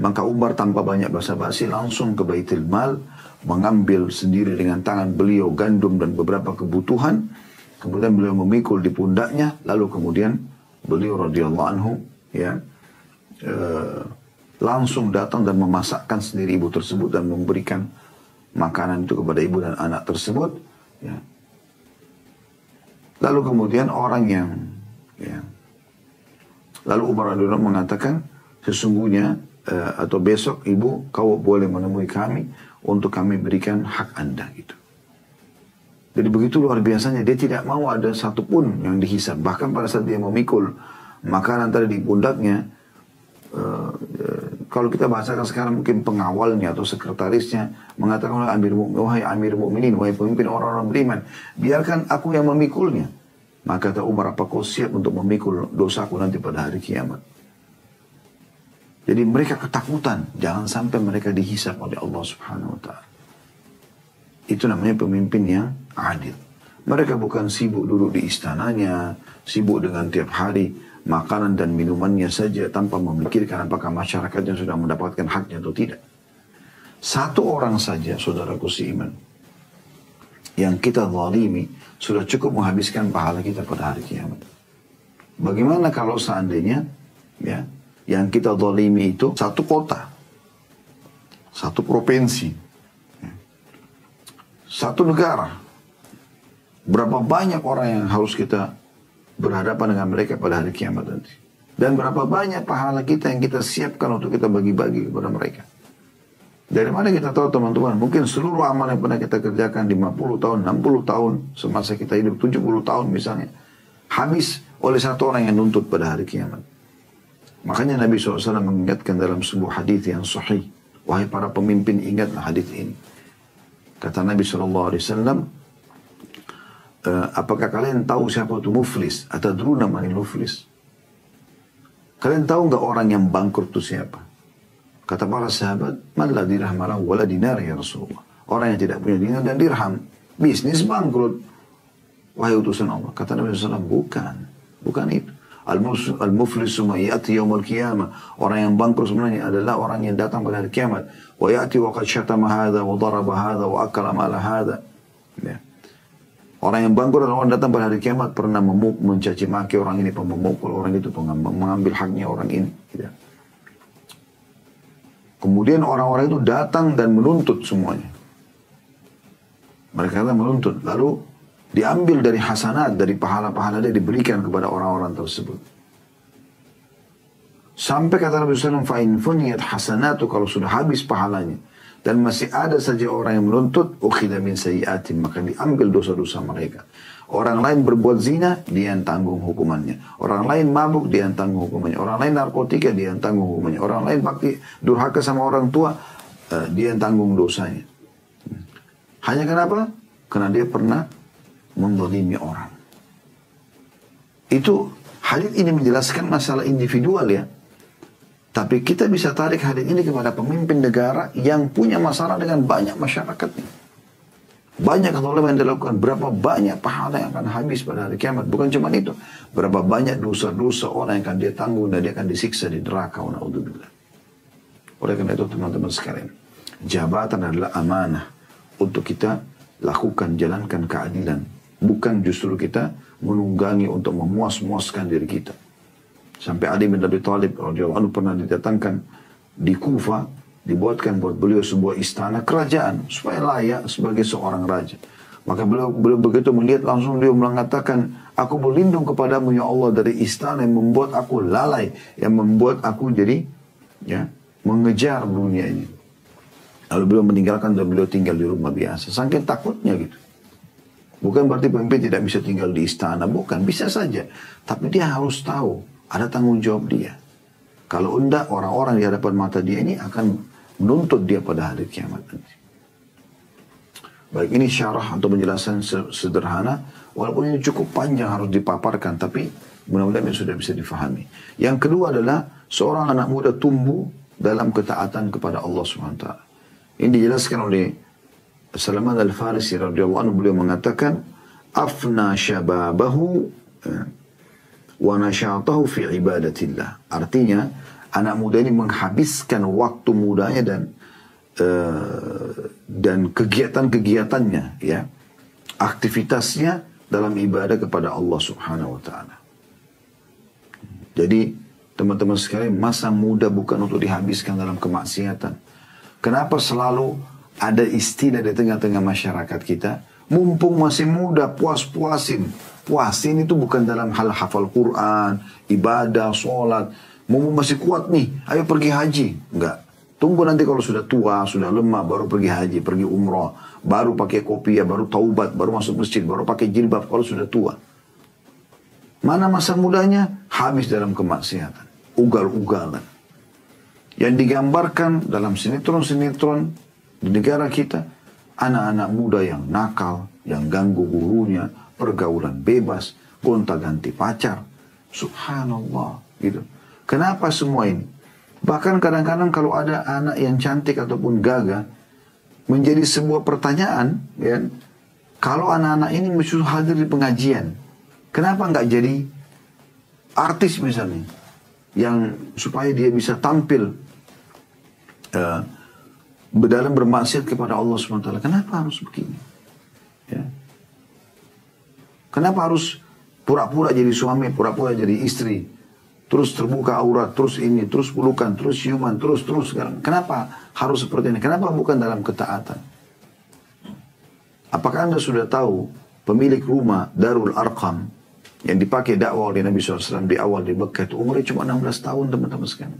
Maka Umar tanpa banyak basa-basi langsung ke Baitul Mal, mengambil sendiri dengan tangan beliau gandum dan beberapa kebutuhan. Kemudian beliau memikul di pundaknya, lalu kemudian beliau radhiyallahu anhu ya langsung datang dan memasakkan sendiri ibu tersebut dan memberikan makanan itu kepada ibu dan anak tersebut. Ya. Lalu kemudian orang yang lalu Umar radhiyallahu anhu mengatakan, sesungguhnya atau besok ibu kau boleh menemui kami untuk kami berikan hak anda gitu. Jadi begitu luar biasanya, dia tidak mau ada satupun yang dihisab. Bahkan pada saat dia memikul makanan tadi di pundaknya, kalau kita bahasakan sekarang mungkin pengawalnya atau sekretarisnya mengatakan, wahai Amir Mu'minin, wahai pemimpin orang-orang beriman, biarkan aku yang memikulnya. Maka kata Umar, apa kau siap untuk memikul dosaku nanti pada hari kiamat? Jadi mereka ketakutan, jangan sampai mereka dihisab oleh Allah Subhanahu Wa Taala. Itu namanya pemimpin yang adil. Mereka bukan sibuk duduk di istananya, sibuk dengan tiap hari makanan dan minumannya saja tanpa memikirkan apakah masyarakatnya sudah mendapatkan haknya atau tidak. Satu orang saja, saudaraku seiman, yang kita zalimi sudah cukup menghabiskan pahala kita pada hari kiamat. Bagaimana kalau seandainya ya, yang kita zalimi itu satu kota, satu provinsi, Satu negara. Berapa banyak orang yang harus kita berhadapan dengan mereka pada hari kiamat nanti. Dan berapa banyak pahala kita yang kita siapkan untuk kita bagi-bagi kepada mereka. Dari mana kita tahu teman-teman? Mungkin seluruh amal yang pernah kita kerjakan 50 tahun, 60 tahun, semasa kita hidup 70 tahun misalnya. Habis oleh satu orang yang nuntut pada hari kiamat. Makanya Nabi SAW mengingatkan dalam sebuah hadis yang sahih. Wahai para pemimpin, ingatlah hadis ini. Kata Nabi SAW, apakah kalian tahu siapa itu muflis? Atadruna manil muflis? Kalian tahu nggak orang yang bangkrut itu siapa? Kata para sahabat, man la dirham lahu wala dinar ya Rasulullah. Orang yang tidak punya dinar dan dirham, bisnis bangkrut. Wahai utusan Allah. Kata Nabi SAW, bukan itu. Al-muflisu ma ya'ti yaumul qiyamah. Orang yang bangkrut sebenarnya adalah orang yang datang pada hari kiamat. Wa ya'ti wa qad syatama hadha wa daraba hadha wa akala mala hadha. Ya. Orang yang bangkrut adalah orang datang pada hari kiamat pernah mencaci maki orang ini, memukul orang itu, mengambil haknya orang ini. Gitu. Kemudian orang-orang itu datang dan menuntut semuanya. Mereka datang menuntut. Lalu diambil dari hasanat, dari pahala-pahala dia diberikan kepada orang-orang tersebut. Sampai kata Nabi SAW, fa'in funiyat hasanatu, kalau sudah habis pahalanya. Dan masih ada saja orang yang menuntut, ukhida min sayyiatim, maka diambil dosa-dosa mereka. Orang lain berbuat zina, dia yang tanggung hukumannya. Orang lain mabuk, dia yang tanggung hukumannya. Orang lain narkotika, dia yang tanggung hukumannya. Orang lain bakti durhaka sama orang tua, dia yang tanggung dosanya. Hanya kenapa? Karena dia pernah menzalimi orang. Itu hadis ini menjelaskan masalah individual ya. Tapi kita bisa tarik hadis ini kepada pemimpin negara yang punya masalah dengan banyak masyarakatnya. Banyak kezaliman yang dilakukan, berapa banyak pahala yang akan habis pada hari kiamat. Bukan cuma itu, berapa banyak dosa-dosa orang yang akan dia tanggung dan dia akan disiksa di neraka. Oleh karena itu teman-teman sekalian, jabatan adalah amanah untuk kita lakukan, jalankan keadilan. Bukan justru kita menunggangi untuk memuas-muaskan diri kita. Sampai Ali bin Abi Thalib radhiyallahu anhu pernah didatangkan di Kufa, dibuatkan buat beliau sebuah istana kerajaan supaya layak sebagai seorang raja. Maka beliau begitu melihat langsung beliau mengatakan, aku berlindung kepadamu ya Allah dari istana yang membuat aku lalai, yang membuat aku jadi ya mengejar dunia ini. Lalu beliau meninggalkan dan beliau tinggal di rumah biasa. Saking takutnya gitu. Bukan berarti pemimpin tidak bisa tinggal di istana, bukan, bisa saja. Tapi dia harus tahu ada tanggung jawab dia. Kalau enggak, orang-orang di hadapan mata dia ini akan menuntut dia pada hari kiamat nanti. Baik, ini syarah atau penjelasan sederhana, walaupun ini cukup panjang harus dipaparkan, tapi mudah-mudahan ini sudah bisa difahami. Yang kedua adalah seorang anak muda tumbuh dalam ketaatan kepada Allah SWT. Ini dijelaskan oleh Salman Al-Farisi radhiyallahu anhu, beliau mengatakan, afna syababahu wa nasyatahu fi ibadatillah. Artinya, anak muda ini menghabiskan waktu mudanya dan kegiatan-kegiatannya, ya, aktivitasnya dalam ibadah kepada Allah Subhanahu wa taala. Jadi, teman-teman sekalian, masa muda bukan untuk dihabiskan dalam kemaksiatan. Kenapa selalu ada istilah di tengah-tengah masyarakat kita, mumpung masih muda, puas-puasin. Puasin itu bukan dalam hal hafal Quran, ibadah, sholat. Mumpung masih kuat nih, ayo pergi haji. Enggak. Tunggu nanti kalau sudah tua, sudah lemah, baru pergi haji, pergi umrah. Baru pakai kopiah, baru taubat, baru masuk masjid, baru pakai jilbab kalau sudah tua. Mana masa mudanya? Habis dalam kemaksiatan. Ugal-ugalan. Yang digambarkan dalam sinetron-sinetron di negara kita, anak-anak muda yang nakal, yang ganggu gurunya, pergaulan bebas, gonta-ganti pacar. Subhanallah, gitu. Kenapa semua ini? Bahkan kadang-kadang kalau ada anak yang cantik ataupun gagah, menjadi sebuah pertanyaan, ya, kalau anak-anak ini mesti hadir di pengajian, kenapa nggak jadi artis misalnya, yang supaya dia bisa tampil dalam bermaksiat kepada Allah SWT. Kenapa harus begini? Ya. Kenapa harus pura-pura jadi suami, pura-pura jadi istri, terus terbuka aurat, terus ini, terus pelukan, terus ciuman, terus sekarang. Kenapa harus seperti ini? Kenapa bukan dalam ketaatan? Apakah Anda sudah tahu pemilik rumah Darul Arqam yang dipakai dakwah oleh Nabi SAW di awal di Mekah itu umurnya cuma 16 tahun teman-teman sekalian.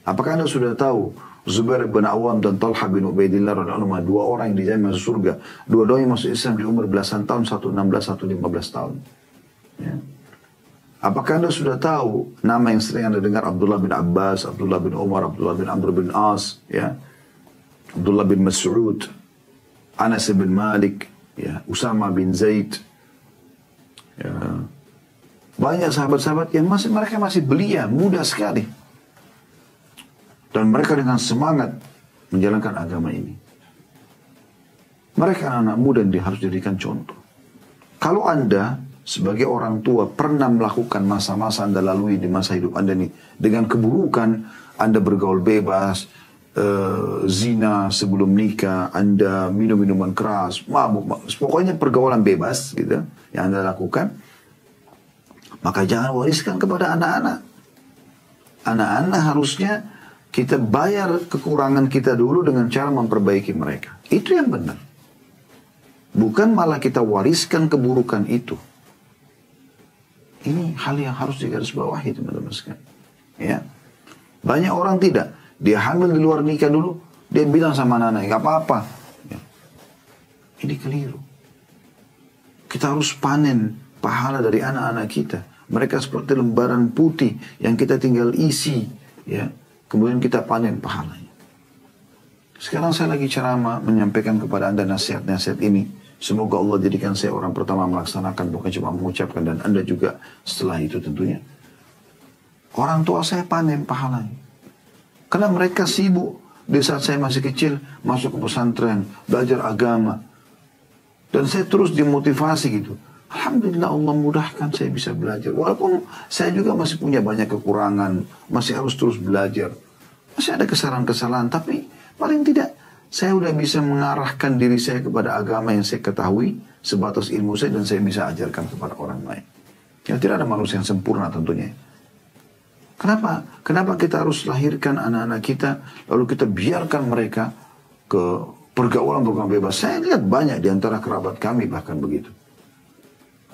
Apakah Anda sudah tahu Zubair bin Awam dan Talha bin Ubaidillah radhiyallahu anhum, dua orang yang dijamin masuk surga, dua-duanya masuk Islam di umur belasan tahun, satu 16, satu 15 tahun. Ya. Apakah Anda sudah tahu nama yang sering Anda dengar Abdullah bin Abbas, Abdullah bin Umar, Abdullah bin Amr bin As, ya, Abdullah bin Mas'ud, Anas bin Malik, ya, Usama bin Zaid, ya. Banyak sahabat-sahabat yang mereka masih belia, muda sekali. Dan mereka dengan semangat menjalankan agama ini. Mereka anak-anak muda yang harus dijadikan contoh. Kalau Anda sebagai orang tua pernah melakukan masa-masa Anda lalui di masa hidup Anda ini dengan keburukan, Anda bergaul bebas, zina sebelum nikah, Anda minum minuman keras, mabuk, pokoknya pergaulan bebas gitu yang Anda lakukan, maka jangan wariskan kepada anak-anak. Anak-anak harusnya kita bayar kekurangan kita dulu dengan cara memperbaiki mereka. Itu yang benar. Bukan malah kita wariskan keburukan itu. Ini hal yang harus digarisbawahi teman-teman sekalian. Ya. Banyak orang tidak. Dia hamil di luar nikah dulu. Dia bilang sama anak-anaknya, gak apa-apa. Ya. Ini keliru. Kita harus panen pahala dari anak-anak kita. Mereka seperti lembaran putih yang kita tinggal isi. Ya. Kemudian kita panen pahalanya. Sekarang saya lagi ceramah menyampaikan kepada Anda nasihat-nasihat ini. Semoga Allah jadikan saya orang pertama melaksanakan, bukan cuma mengucapkan, dan Anda juga setelah itu tentunya. Orang tua saya panen pahalanya. Karena mereka sibuk di saat saya masih kecil masuk ke pesantren, belajar agama. Dan saya terus dimotivasi gitu. Alhamdulillah Allah mudahkan saya bisa belajar. Walaupun saya juga masih punya banyak kekurangan, masih harus terus belajar. Masih ada kesalahan-kesalahan, tapi paling tidak saya sudah bisa mengarahkan diri saya kepada agama yang saya ketahui sebatas ilmu saya, dan saya bisa ajarkan kepada orang lain. Ya, tidak ada manusia yang sempurna tentunya. Kenapa? Kenapa kita harus lahirkan anak-anak kita lalu kita biarkan mereka ke pergaulan bebas? Saya lihat banyak di antara kerabat kami bahkan begitu.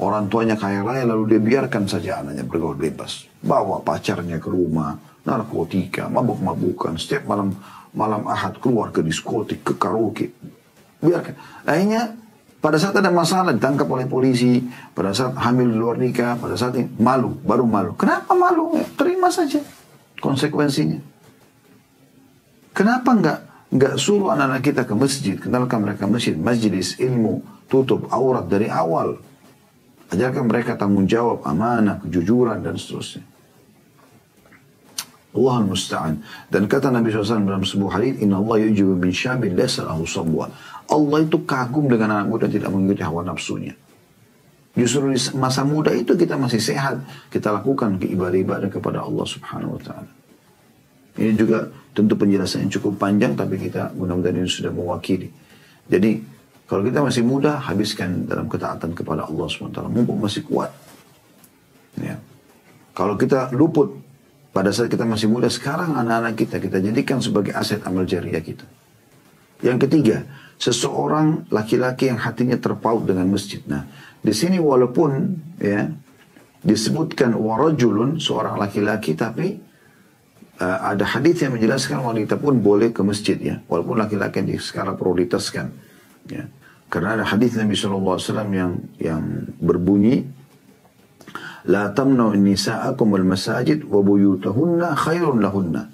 Orang tuanya kaya raya lalu dia biarkan saja anaknya bergaul bebas. Bawa pacarnya ke rumah, narkotika, mabuk-mabukan, setiap malam Ahad keluar ke diskotik, ke karaoke. Biarkan. Akhirnya pada saat ada masalah ditangkap oleh polisi, pada saat hamil di luar nikah, pada saat ini malu, baru malu. Kenapa malu? Ya, terima saja konsekuensinya. Kenapa enggak suruh anak-anak kita ke masjid, kenalkan mereka masjid, majelis ilmu, tutup aurat dari awal. Ajarkan mereka tanggung jawab, amanah, kejujuran, dan seterusnya. Allahul Musta'an. Dan kata Nabi SAW dalam sebuah hadits, Inna Allah yujibu bin syabil laysa lahu sabwa. Allah itu kagum dengan anak muda tidak mengikuti hawa nafsunya. Justru di masa muda itu kita masih sehat. Kita lakukan ibadah-ibadah kepada Allah Subhanahu Wa Ta'ala. Ini juga tentu penjelasan yang cukup panjang, tapi kita mudah-mudahan ini sudah mewakili. Jadi, kalau kita masih muda, habiskan dalam ketaatan kepada Allah SWT. Mumpung masih kuat. Ya. Kalau kita luput pada saat kita masih muda, sekarang anak-anak kita jadikan sebagai aset amal jariah kita. Yang ketiga, seseorang laki-laki yang hatinya terpaut dengan masjid. Nah, di sini walaupun ya disebutkan warajulun, seorang laki-laki, tapi ada hadis yang menjelaskan wanita pun boleh ke masjid ya. Walaupun laki-laki yang sekarang prioritaskan. Ya. Karena ada hadis Nabi SAW yang berbunyi, La tamna'u nisa'akum al-masajid wa buyutahunna khairun lahunna.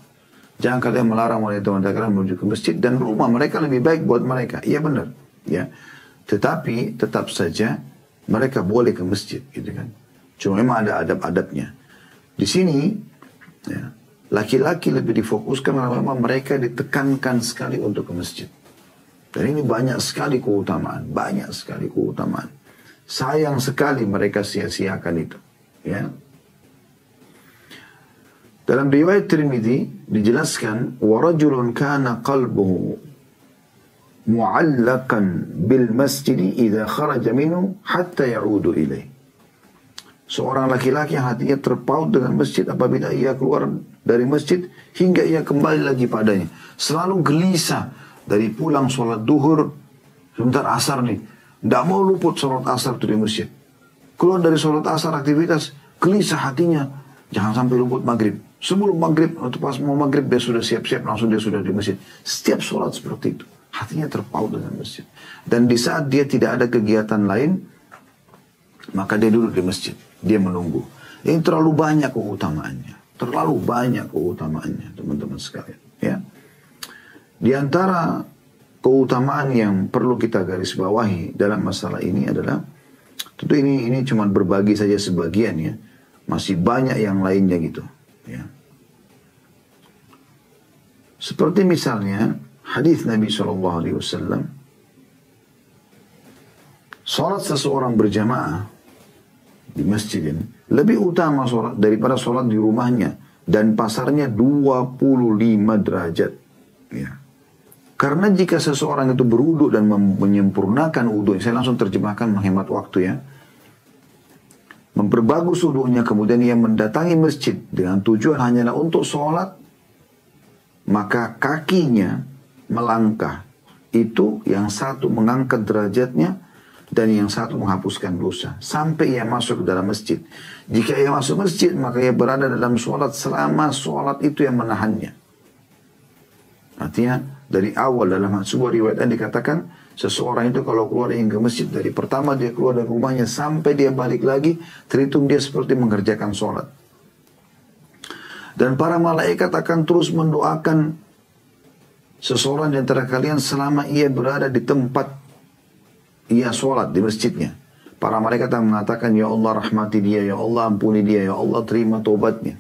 Jangan kalian melarang wanita-wanita kalian menuju ke masjid, dan rumah mereka lebih baik buat mereka. Iya benar. Ya. Tetapi tetap saja mereka boleh ke masjid, gitu kan. Cuma memang ada adab-adabnya. Di sini ya, laki-laki lebih difokuskan karena memang mereka ditekankan sekali untuk ke masjid. Dan ini banyak sekali keutamaan. Banyak sekali keutamaan. Sayang sekali mereka sia-siakan itu. Ya. Dalam riwayat Tirmidzi dijelaskan, وَرَجُلٌ كَانَ قَلْبُهُ مُعَلَّقًا بِالْمَسْجِدِ إِذَا خَرَجَ مِنْهُ حَتَّى يَعُودُ إِلَيْهِ. Seorang laki-laki yang hatinya terpaut dengan masjid apabila ia keluar dari masjid hingga ia kembali lagi padanya. Selalu gelisah. Dari pulang sholat duhur Sebentar asar nih. Tidak mau luput sholat asar itu di masjid. Keluar dari sholat asar aktivitas, gelisah hatinya. Jangan sampai luput maghrib. Sebelum maghrib, atau pas mau maghrib dia sudah siap-siap, langsung dia sudah di masjid. Setiap sholat seperti itu. Hatinya terpaut dengan masjid. Dan di saat dia tidak ada kegiatan lain, maka dia duduk di masjid. Dia menunggu. Ini terlalu banyak keutamaannya. Terlalu banyak keutamaannya, teman-teman sekalian. Ya. Di antara keutamaan yang perlu kita garis bawahi dalam masalah ini adalah, tentu ini cuma berbagi saja sebagian ya. Masih banyak yang lainnya gitu. Ya. Seperti misalnya hadis Nabi SAW, salat seseorang berjamaah di masjid ini lebih utama salat daripada salat di rumahnya, dan pasarnya 25 derajat. Ya. Karena jika seseorang itu berwudu dan menyempurnakan wudu, saya langsung terjemahkan menghemat waktu ya. Memperbagus wudunya, kemudian ia mendatangi masjid dengan tujuan hanyalah untuk sholat, maka kakinya melangkah. Itu yang satu mengangkat derajatnya dan yang satu menghapuskan dosa. Sampai ia masuk ke dalam masjid. Jika ia masuk masjid, maka ia berada dalam sholat selama sholat itu yang menahannya. Artinya dari awal dalam sebuah riwayat yang dikatakan, seseorang itu kalau keluar ke masjid, dari pertama dia keluar dari rumahnya sampai dia balik lagi, terhitung dia seperti mengerjakan sholat. Dan para malaikat akan terus mendoakan seseorang di antara kalian selama ia berada di tempat ia sholat di masjidnya. Para malaikat akan mengatakan, ya Allah rahmati dia, ya Allah ampuni dia, ya Allah terima taubatnya.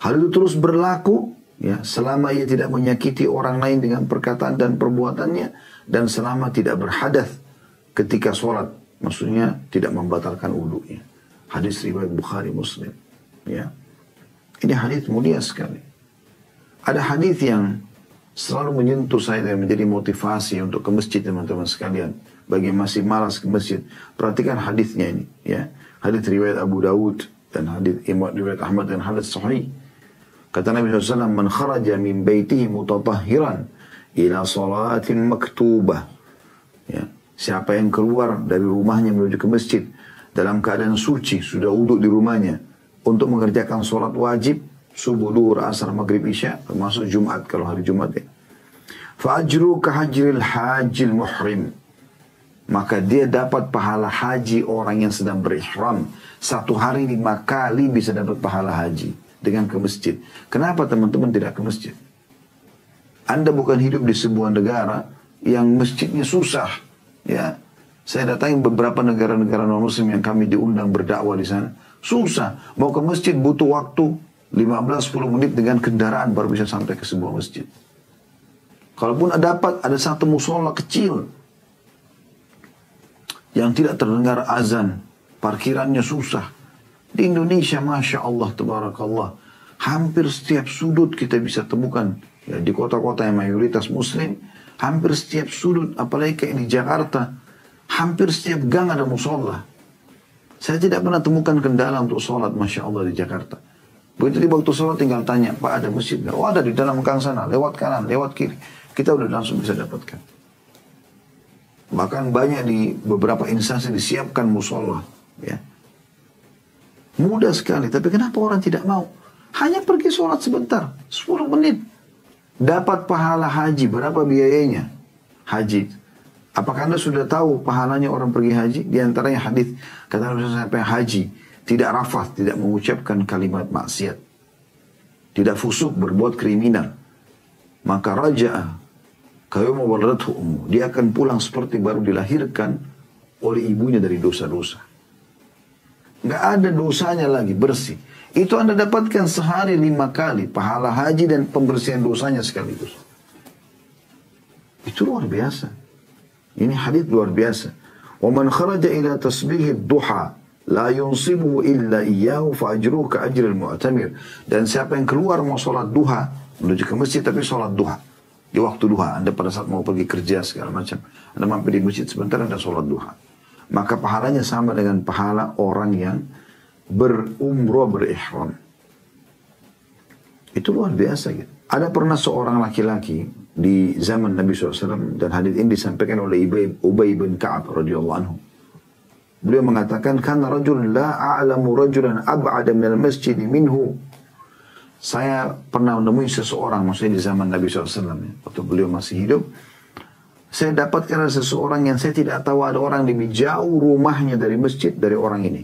Hal itu terus berlaku ya, selama ia tidak menyakiti orang lain dengan perkataan dan perbuatannya, dan selama tidak berhadath ketika sholat, maksudnya tidak membatalkan wudunya. Hadis riwayat Bukhari Muslim. Ya, ini hadis mulia sekali. Ada hadis yang selalu menyentuh saya dan menjadi motivasi untuk ke masjid, teman-teman sekalian. Bagi yang masih malas ke masjid, perhatikan hadisnya ini. Ya, hadis riwayat Abu Dawud dan hadis riwayat Ahmad dan hadis sahih. Kata Nabi SAW, man kharaja min baitihi mutatahhiran ila salatin maktubah. Ya, siapa yang keluar dari rumahnya menuju ke masjid dalam keadaan suci, sudah wudhu di rumahnya, untuk mengerjakan sholat wajib, subuh, duhur, asar, maghrib, isya, termasuk Jumat kalau hari Jumat ya. Fa'ajru kahajril hajil muhrim. Maka dia dapat pahala haji orang yang sedang berihram. 1 hari 5 kali bisa dapat pahala haji dengan ke masjid. Kenapa teman-teman tidak ke masjid? Anda bukan hidup di sebuah negara yang masjidnya susah. Ya, saya datangi beberapa negara-negara non-muslim yang kami diundang berdakwah di sana. Susah. Mau ke masjid butuh waktu 15-10 menit dengan kendaraan baru bisa sampai ke sebuah masjid. Kalaupun dapat ada satu musola kecil yang tidak terdengar azan, parkirannya susah. Di Indonesia, Masya Allah, Tabarakallah, hampir setiap sudut kita bisa temukan. Ya, di kota-kota yang mayoritas muslim, hampir setiap sudut, apalagi kayak di Jakarta, hampir setiap gang ada musola. Saya tidak pernah temukan kendala untuk sholat, Masya Allah, di Jakarta. Begitu di waktu sholat tinggal tanya, Pak ada masjid nggak? Oh ada di dalam gang sana, lewat kanan, lewat kiri. Kita udah langsung bisa dapatkan. Bahkan banyak di beberapa instansi disiapkan musola. Ya. Mudah sekali, tapi kenapa orang tidak mau? Hanya pergi sholat sebentar, 10 menit. Dapat pahala haji, berapa biayanya? Haji. Apakah Anda sudah tahu pahalanya orang pergi haji? Di antaranya hadis kata Nabi sampai haji, tidak rafath, tidak mengucapkan kalimat maksiat, tidak fusuk, berbuat kriminal, maka raja'a kayuma waladathu ummu, dia akan pulang seperti baru dilahirkan oleh ibunya dari dosa-dosa. Nggak ada dosanya lagi, bersih. Itu Anda dapatkan sehari 5 kali pahala haji dan pembersihan dosanya sekaligus. Itu luar biasa. Ini hadis luar biasa. Wa man kharaja ila tasbih ad-duha la yunsibu illa iyyahu fa ajruhu ka ajril mu'tamir. Dan siapa yang keluar mau sholat duha, menuju ke masjid tapi sholat duha di waktu duha, Anda pada saat mau pergi kerja segala macam, Anda mampir di masjid sebentar, Anda sholat duha, maka pahalanya sama dengan pahala orang yang berumrah berihram. Itu luar biasa gitu. Ada pernah seorang laki-laki di zaman Nabi SAW, dan hadis ini disampaikan oleh Ubay bin Ka'ab radhiyallahu anhu. Beliau mengatakan, "Kana rajulun la a'lamu rajulan ab'ada minal masjid minhu." Saya pernah menemui seseorang, maksudnya di zaman Nabi SAW, waktu beliau masih hidup. Saya dapatkan ada seseorang yang saya tidak tahu, ada orang lebih jauh rumahnya dari masjid dari orang ini.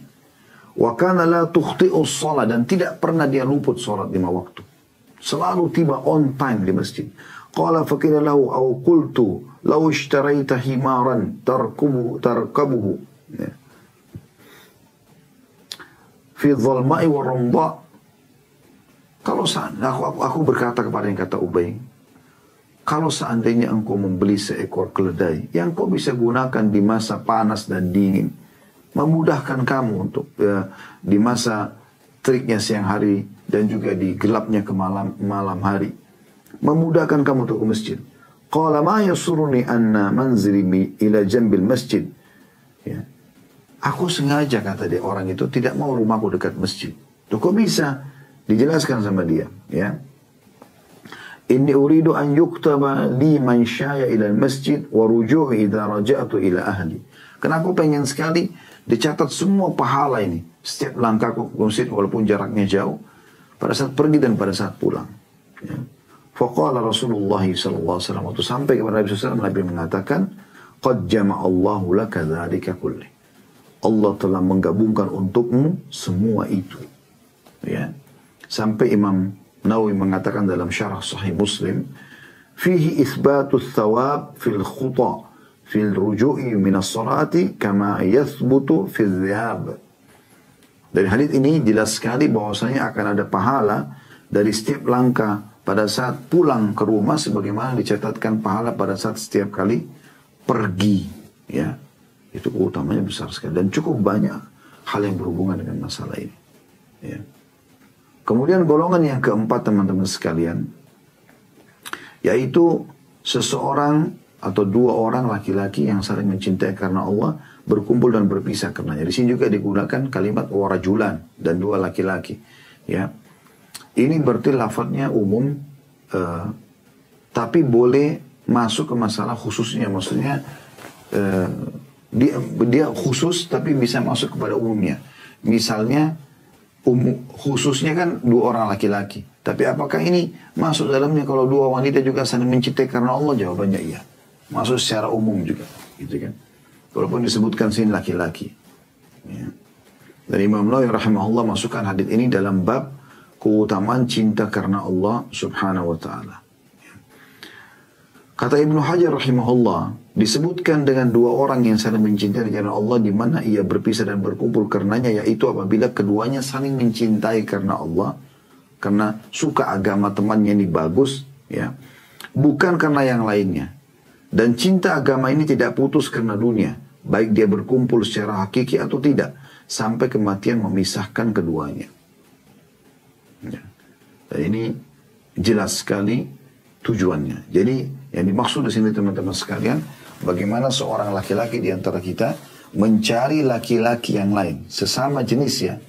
Wa kana la tukhti'us shalah, dan tidak pernah dia luput salat 5 waktu. Selalu tiba on time di masjid. Qala faqila lahu aw qultu law ishtaraita himaran tarkabuhu fi dhalma'i wa ramda. Kalau aku berkata kepada yang kata Ubay, kalau seandainya engkau membeli seekor keledai yang kau bisa gunakan di masa panas dan dingin, memudahkan kamu untuk di masa teriknya siang hari dan juga di gelapnya ke malam hari, memudahkan kamu untuk ke masjid. Qala ma yasuruni anna manzili ila jambil masjid. Ya. Aku sengaja, kata dia orang itu, tidak mau rumahku dekat masjid. Tuh kok bisa? Dijelaskan sama dia, ya. Inni uridu an yuktaba li man syaya ila masjid wa ruju'i idza raja'tu ila ahli. Karena aku pengen sekali dicatat semua pahala ini, setiap langkahku ke masjid walaupun jaraknya jauh, pada saat pergi dan pada saat pulang. Ya. Faqala Rasulullah sallallahu alaihi wasallam, waktu sampai kepada Nabi SAW, Nabi mengatakan, qad jama'allahu laka dzalika kulli. Allah telah menggabungkan untukmu semua itu. Ya. Sampai Imam Nawawi mengatakan dalam syarah Sahih Muslim, fihi itsbatu thawab fil khuta fil ruju'i min as-salati kama yathbutu fil dhahab. Dari hadis ini jelas sekali bahwasanya akan ada pahala dari setiap langkah pada saat pulang ke rumah sebagaimana dicatatkan pahala pada saat setiap kali pergi, ya. Itu keutamanya besar sekali dan cukup banyak hal yang berhubungan dengan masalah ini, ya. Kemudian golongan yang keempat, teman-teman sekalian, yaitu seseorang atau dua orang laki-laki yang saling mencintai karena Allah, berkumpul dan berpisah karenanya. Di sini juga digunakan kalimat warajulan, dan dua laki-laki, ya. Ini berarti lafadznya umum, tapi boleh masuk ke masalah khususnya. Maksudnya dia khusus tapi bisa masuk kepada umumnya. Misalnya khususnya kan dua orang laki-laki, tapi apakah ini masuk dalamnya kalau dua wanita juga saling mencintai karena Allah? Jawabannya iya, masuk secara umum juga, gitu kan, walaupun disebutkan sini laki-laki, ya. Dan Imam Nawawi rahimahullah masukkan hadis ini dalam bab keutamaan cinta karena Allah subhanahu wa ta'ala. Kata Ibnu Hajar rahimahullah, disebutkan dengan dua orang yang saling mencintai karena Allah, di mana ia berpisah dan berkumpul karenanya, yaitu apabila keduanya saling mencintai karena Allah, karena suka agama temannya ini bagus, ya, bukan karena yang lainnya. Dan cinta agama ini tidak putus karena dunia, baik dia berkumpul secara hakiki atau tidak, sampai kematian memisahkan keduanya. Ya. Dan ini jelas sekali tujuannya. Jadi yang dimaksud di sini, teman-teman sekalian, bagaimana seorang laki-laki di antara kita mencari laki-laki yang lain, sesama jenis, ya,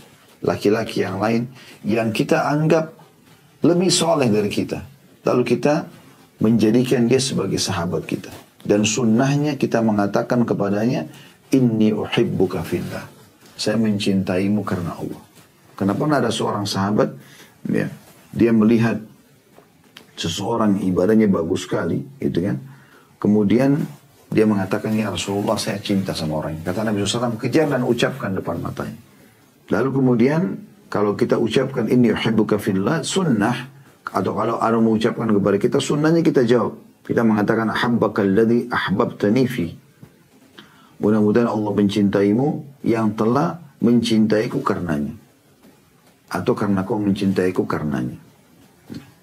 laki-laki yang lain yang kita anggap lebih soleh dari kita, lalu kita menjadikan dia sebagai sahabat kita, dan sunnahnya kita mengatakan kepadanya, inni uhibbuka fillah, saya mencintaimu karena Allah. Kenapa ada seorang sahabat, ya, dia melihat seseorang ibadahnya bagus sekali, gitu kan. Kemudian dia mengatakan, ya Rasulullah, saya cinta sama orang ini. Kata Nabi SAW, kejar dan ucapkan depan matanya. Lalu kemudian kalau kita ucapkan inni uhibbuka fillah, sunnah, atau kalau ada mengucapkan kepada kita, sunnahnya kita jawab. Kita mengatakan, ahabbaka alladhi ahbabtani fi. Mudah-mudahan Allah mencintaimu yang telah mencintaiku karenanya, atau karena kau mencintaiku karenanya.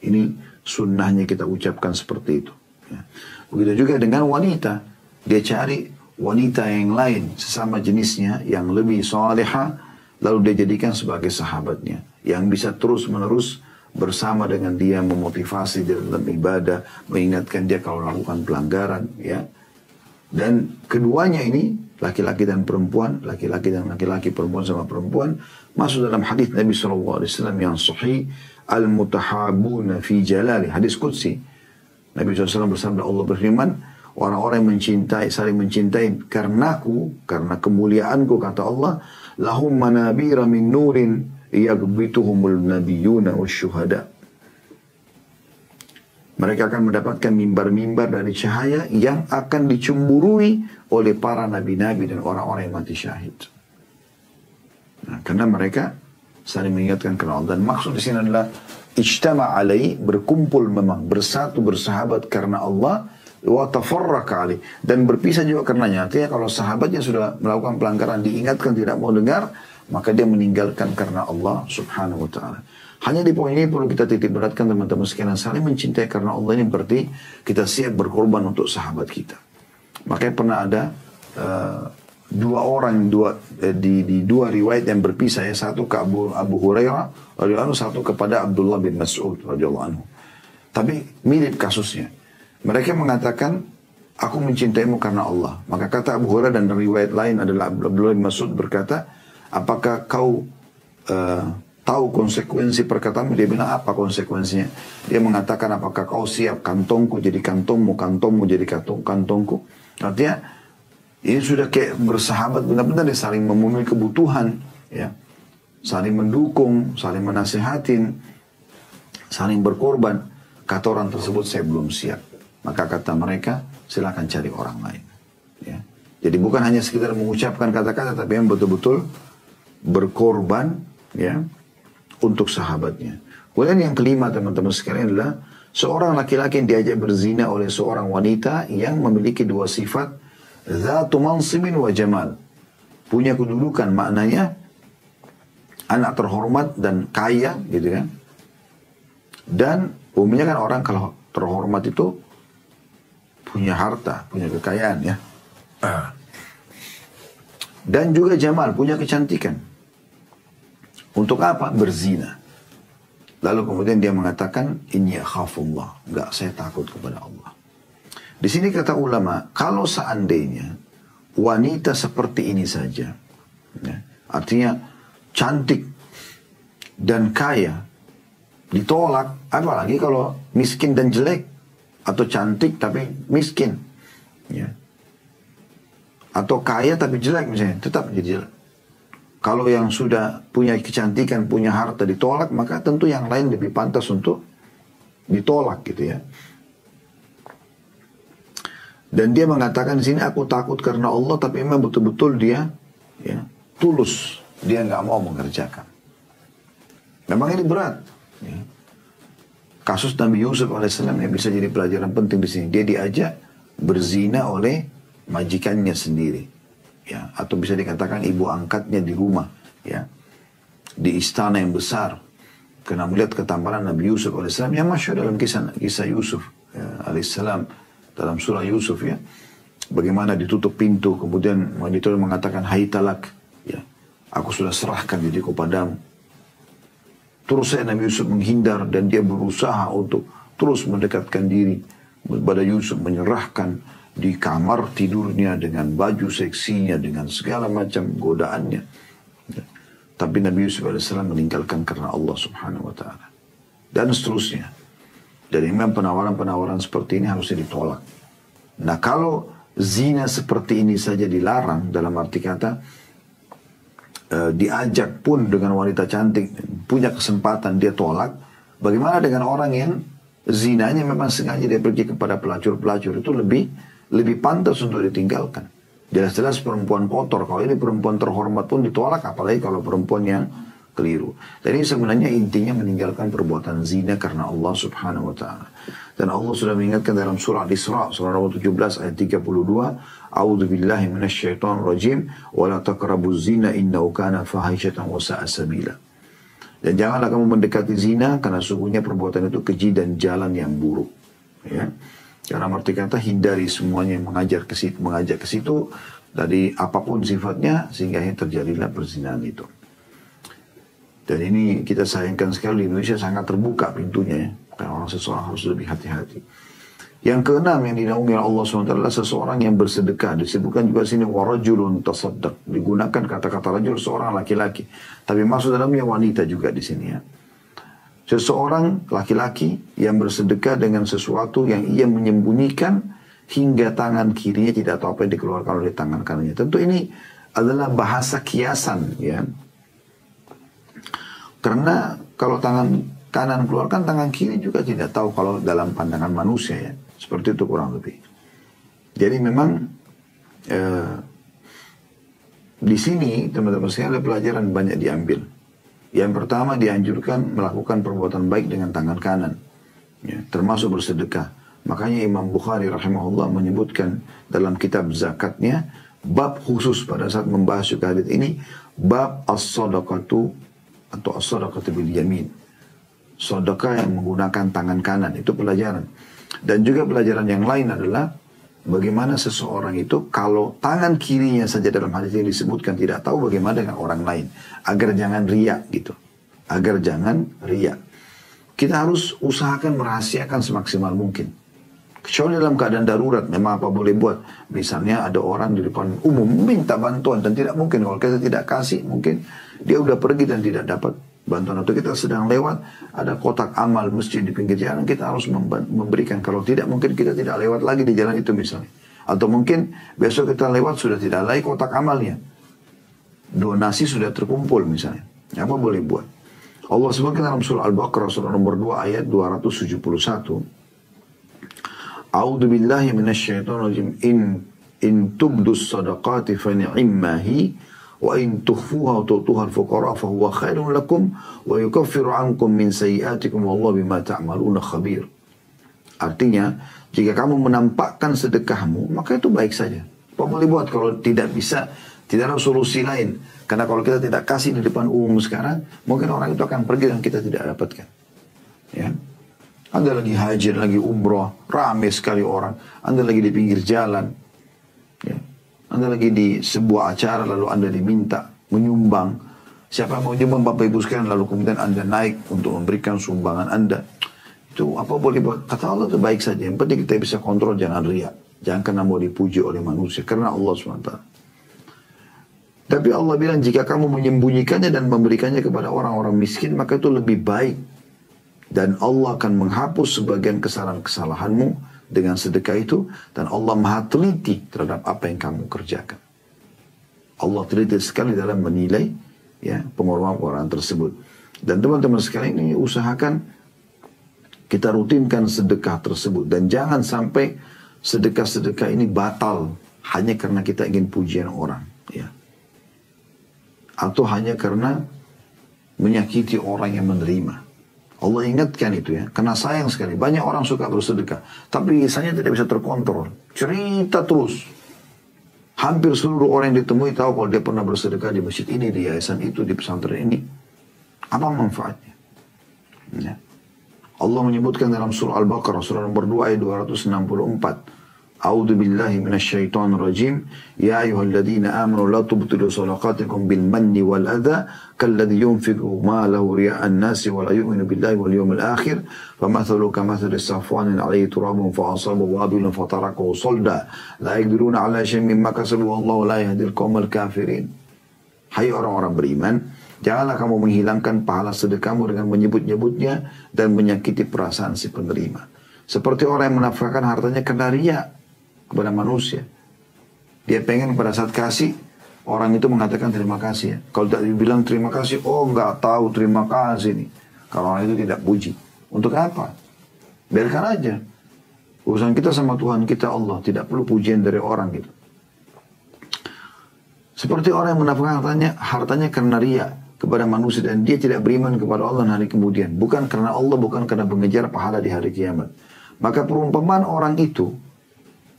Ini sunnahnya kita ucapkan seperti itu, ya. Begitu juga dengan wanita, dia cari wanita yang lain sesama jenisnya yang lebih salihah, lalu dia jadikan sebagai sahabatnya yang bisa terus menerus bersama dengan dia, memotivasi dia dalam ibadah, mengingatkan dia kalau melakukan pelanggaran, ya. Dan keduanya ini, laki-laki dan perempuan, laki-laki dan laki-laki, perempuan sama perempuan, masuk dalam hadis Nabi SAW yang sahih, al-mutahabuna fi jalali, hadis qudsi. Nabi SAW bersabda, Allah berfirman, orang-orang yang mencintai, saling mencintai karenaku, karena kemuliaanku, kata Allah, lahum manabira min nurin yagbituhumul nabiyuna wasyuhada. Mereka akan mendapatkan mimbar-mimbar dari cahaya yang akan dicemburui oleh para nabi-nabi dan orang-orang yang mati syahid. Nah, karena mereka saling mengingatkan kepada Allah. Dan maksud di sini adalah ijtama' alai, berkumpul memang, bersatu, bersahabat karena Allah, wa tafarraqa alai, dan berpisah juga karenanya. Artinya kalau sahabatnya sudah melakukan pelanggaran, diingatkan tidak mau dengar, maka dia meninggalkan karena Allah subhanahu wa ta'ala. Hanya di poin ini perlu kita titik beratkan teman-teman sekalian, saling mencintai karena Allah ini berarti kita siap berkorban untuk sahabat kita. Makanya pernah ada dua orang di dua riwayat yang berpisah, ya, satu ke Abu Hurairah radhiyallahu anhu, satu kepada Abdullah bin Mas'ud radhiyallahu anhu. Tapi mirip kasusnya. Mereka mengatakan, aku mencintaimu karena Allah. Maka kata Abu Hurairah dan riwayat lain adalah Abdullah bin Mas'ud berkata, apakah kau tahu konsekuensi perkataanmu? Dia bilang, apa konsekuensinya? Dia mengatakan, apakah kau siap kantongku jadi kantongmu, kantongmu jadi kantongku? Artinya, ini sudah kayak bersahabat, benar-benar dia saling memenuhi kebutuhan, ya, saling mendukung, saling menasehatin, saling berkorban. Kata orang tersebut, saya belum siap. Maka kata mereka, silakan cari orang lain. Ya. Jadi bukan hanya sekedar mengucapkan kata-kata, tapi yang betul-betul berkorban, ya, untuk sahabatnya. Kemudian yang kelima teman-teman sekalian adalah seorang laki-laki yang diajak berzina oleh seorang wanita yang memiliki dua sifat, Zatu mansibin wa jamal, punya kedudukan, maknanya anak terhormat dan kaya, gitu kan. Dan umumnya kan orang kalau terhormat itu punya harta, punya kekayaan, ya. Dan juga jamal, punya kecantikan. Untuk apa? Berzina. Lalu kemudian dia mengatakan, inni akhafullah, enggak, saya takut kepada Allah. Di sini kata ulama, kalau seandainya wanita seperti ini saja, ya, artinya cantik dan kaya, ditolak, apalagi kalau miskin dan jelek, atau cantik tapi miskin, ya, atau kaya tapi jelek misalnya, tetap jadi jelek. Kalau yang sudah punya kecantikan, punya harta ditolak, maka tentu yang lain lebih pantas untuk ditolak, gitu ya. Dan dia mengatakan di sini, aku takut karena Allah, tapi memang betul-betul dia, ya, tulus, dia nggak mau mengerjakan. Memang ini berat. Ya. Kasus Nabi Yusuf alaihissalam yang bisa jadi pelajaran penting di sini. Dia diajak berzina oleh majikannya sendiri, ya, atau bisa dikatakan ibu angkatnya di rumah, ya, di istana yang besar, karena melihat ketampanan Nabi Yusuf alaihissalam yang masyhur dalam kisah Yusuf, ya, alaihissalam. Dalam surah Yusuf, ya, bagaimana ditutup pintu, kemudian wanita mengatakan, hai talak, ya, aku sudah serahkan diriku padamu. Terus Nabi Yusuf menghindar dan dia berusaha untuk terus mendekatkan diri kepada Yusuf, menyerahkan di kamar tidurnya dengan baju seksinya, dengan segala macam godaannya. Ya. Tapi Nabi Yusuf AS meninggalkan karena Allah subhanahu wa ta'ala. Dan seterusnya. Dan memang penawaran-penawaran seperti ini harusnya ditolak. Nah, kalau zina seperti ini saja dilarang, dalam arti kata diajak pun dengan wanita cantik, punya kesempatan dia tolak, bagaimana dengan orang yang zinanya memang sengaja dia pergi kepada pelacur-pelacur, itu lebih pantas untuk ditinggalkan. Jelas-jelas perempuan kotor, kalau ini perempuan terhormat pun ditolak, apalagi kalau perempuan yang keliru. Jadi sebenarnya intinya meninggalkan perbuatan zina karena Allah subhanahu wa ta'ala. Dan Allah sudah mengingatkan dalam surah Al-Isra, surah nomor 17 ayat 32, A'udzu billahi minasyaitonir rajim, wa la taqrabuz zina innahu kana fahishatan wa sa'a sabila. Dan janganlah kamu mendekati zina karena sungguhnya perbuatan itu keji dan jalan yang buruk. Ya. Karena arti kata hindari semuanya yang mengajak ke situ dari apapun sifatnya sehingga terjadilah perzinahan itu. Dan ini kita sayangkan sekali, di Indonesia sangat terbuka pintunya, ya. Karena seseorang harus lebih hati-hati. Yang keenam yang dinaungi Allah SWT adalah seseorang yang bersedekah. Disebutkan juga sini warajulun tasaddaq. Digunakan kata-kata rajul seorang laki-laki. Tapi maksud dalamnya wanita juga di sini, ya. Seseorang laki-laki yang bersedekah dengan sesuatu yang ia menyembunyikan hingga tangan kirinya tidak tahu apa yang dikeluarkan oleh tangan kanannya. Tentu ini adalah bahasa kiasan, ya. Karena kalau tangan kanan keluarkan, tangan kiri juga tidak tahu kalau dalam pandangan manusia, ya. Seperti itu kurang lebih. Jadi memang di sini teman-teman sekalian ada pelajaran banyak diambil. Yang pertama dianjurkan melakukan perbuatan baik dengan tangan kanan, ya, termasuk bersedekah. Makanya Imam Bukhari rahimahullah menyebutkan dalam kitab zakatnya bab khusus pada saat membahas juga hadits ini, bab as-sadaqatu atau as-sadaqatu bil yamin. Sedekah yang menggunakan tangan kanan, itu pelajaran. Dan juga pelajaran yang lain adalah bagaimana seseorang itu kalau tangan kirinya saja dalam hadis ini disebutkan tidak tahu bagaimana dengan orang lain. Agar jangan riya gitu. Agar jangan riya. Kita harus usahakan merahasiakan semaksimal mungkin. Kecuali dalam keadaan darurat memang apa boleh buat. Misalnya ada orang di depan umum minta bantuan dan tidak mungkin. Kalau kita tidak kasih mungkin dia udah pergi dan tidak dapat bantuan. Atau kita sedang lewat ada kotak amal masjid di pinggir jalan, kita harus memberikan. Kalau tidak mungkin kita tidak lewat lagi di jalan itu misalnya. Atau mungkin besok kita lewat sudah tidak lagi kotak amalnya. Donasi sudah terkumpul misalnya. Apa boleh buat? Allah sebutkan dalam surah Al-Baqarah surah nomor 2 ayat 271. A'udzu billahi minasyaitonir rajim. In tubdus sadaqati fa ni'mahi wa in tukhfuha wa tu'tuha al-fuqara fa huwa khairun lakum wa yukaffiru 'ankum min sayyi'atikum wallahu bima ta'maluna khabir. Artinya, jika kamu menampakkan sedekahmu, maka itu baik saja. Apa boleh buat? Kalau tidak bisa, tidak ada solusi lain. Karena kalau kita tidak kasih di depan umum sekarang, mungkin orang itu akan pergi dan kita tidak dapatkan. Ya. Anda lagi haji, lagi umroh, ramai sekali orang. Anda lagi di pinggir jalan. Ya. Anda lagi di sebuah acara, lalu Anda diminta menyumbang. Siapa yang mau nyumbang Bapak Ibu sekalian, lalu kemudian Anda naik untuk memberikan sumbangan Anda. Itu apa boleh buat? Kata Allah itu baik saja. Yang penting kita bisa kontrol, jangan riak. Jangan karena mau dipuji oleh manusia. Karena Allah SWT. Tapi Allah bilang, jika kamu menyembunyikannya dan memberikannya kepada orang-orang miskin, maka itu lebih baik. Dan Allah akan menghapus sebagian kesalahan-kesalahanmu dengan sedekah itu. Dan Allah maha teliti terhadap apa yang kamu kerjakan. Allah teliti sekali dalam menilai ya pengorbanan tersebut. Dan teman-teman sekalian ini usahakan kita rutinkan sedekah tersebut. Dan jangan sampai sedekah-sedekah ini batal hanya karena kita ingin pujian orang. Ya. Atau hanya karena menyakiti orang yang menerima. Allah ingatkan itu ya. Karena sayang sekali. Banyak orang suka bersedekah. Tapi biasanya tidak bisa terkontrol. Cerita terus. Hampir seluruh orang yang ditemui tahu kalau dia pernah bersedekah di masjid ini, di yayasan itu, di pesantren ini. Apa manfaatnya? Ya. Allah menyebutkan dalam surah Al-Baqarah, surah nomor 2 ayat 264. A'udzu billahi minasyaitonir rajim. Ya ayyuhalladzina amanu la tubtilu shadaqatikum bil manni wal adha kalladzi yunfiqu malahu riya'an nasi wa la yu'minu billahi wal yawmil akhir famathaluhu kamathali safwanin 'alayhi turabun fa asabahu wabilun fatarakahu salda la yaqdiruna 'ala shay'in mimma kasabu wallahu la yahdil qaumal kafirin. Hai orang-orang beriman, janganlah kamu menghilangkan pahala sedekahmu dengan menyebut-nyebutnya dan menyakiti perasaan si penerima. Seperti orang yang menafkahkan hartanya karena riya kepada manusia. Dia pengen pada saat kasih, orang itu mengatakan terima kasih ya. Kalau tidak dibilang terima kasih, oh nggak tahu terima kasih nih. Kalau orang itu tidak puji. Untuk apa? Biarkan aja. Urusan kita sama Tuhan kita Allah. Tidak perlu pujian dari orang gitu. Seperti orang yang menafkahkan hartanya karena riya kepada manusia. Dan dia tidak beriman kepada Allah hari kemudian. Bukan karena Allah, bukan karena mengejar pahala di hari kiamat. Maka perumpamaan orang itu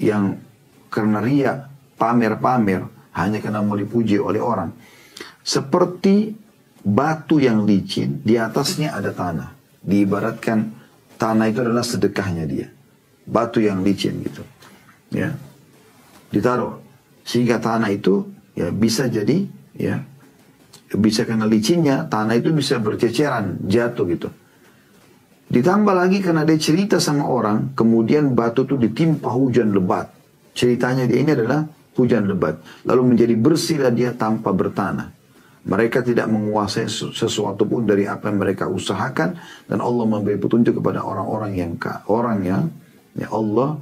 yang karena riya, pamer-pamer, hanya karena mau dipuji oleh orang. Seperti batu yang licin, di atasnya ada tanah. Diibaratkan tanah itu adalah sedekahnya dia. Batu yang licin gitu. Ya. Ditaruh. Sehingga tanah itu ya bisa jadi, ya bisa karena licinnya, tanah itu bisa berceceran, jatuh gitu. Ditambah lagi karena dia cerita sama orang, kemudian batu itu ditimpa hujan lebat. Ceritanya dia ini adalah hujan lebat. Lalu menjadi bersihlah dia tanpa bertanah. Mereka tidak menguasai sesuatu pun dari apa yang mereka usahakan, dan Allah memberi petunjuk kepada orang-orang yang Allah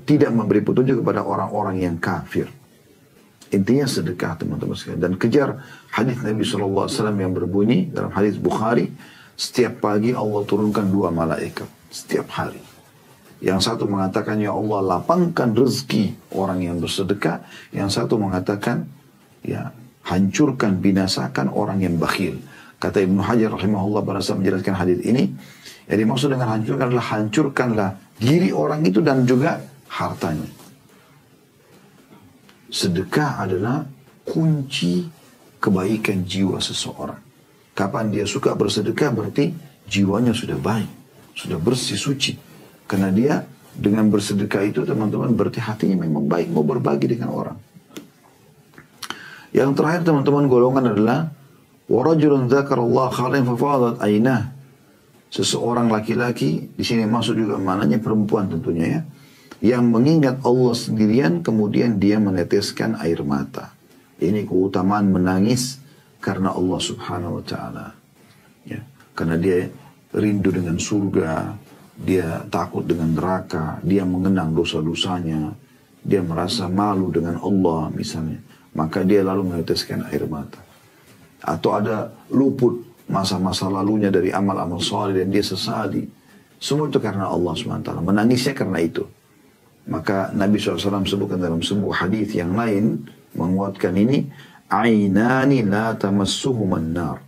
tidak memberi petunjuk kepada orang-orang yang kafir. Intinya sedekah teman-teman sekalian, dan kejar hadis Nabi SAW yang berbunyi dalam hadis Bukhari, setiap pagi Allah turunkan 2 malaikat setiap hari. Yang satu mengatakan, ya Allah lapangkan rezeki orang yang bersedekah. Yang satu mengatakan, ya hancurkan, binasakan orang yang bakhil. Kata Ibnu Hajar rahimahullah pada saat menjelaskan hadis ini, yang dimaksud dengan hancurkanlah diri orang itu dan juga hartanya. Sedekah adalah kunci kebaikan jiwa seseorang. Kapan dia suka bersedekah berarti jiwanya sudah baik, sudah bersih, suci. Karena dia dengan bersedekah itu teman-teman berarti hatinya memang baik, mau berbagi dengan orang. Yang terakhir teman-teman golongan adalah warajulun dzakarallaha khalian fafadat ainah. Seseorang laki-laki, di sini maksud juga maknanya perempuan tentunya ya, yang mengingat Allah sendirian kemudian dia meneteskan air mata. Ini keutamaan menangis karena Allah Subhanahu wa taala. Ya, karena dia rindu dengan surga, dia takut dengan neraka, dia mengenang dosa-dosanya, dia merasa malu dengan Allah misalnya, maka dia lalu meneteskan air mata. Atau ada luput masa-masa lalunya dari amal-amal saleh dan dia sesali. Semua itu karena Allah SWT. Menangisnya karena itu. Maka Nabi SAW sebutkan dalam sebuah hadis yang lain menguatkan ini, ainani la tamassuhuman nar.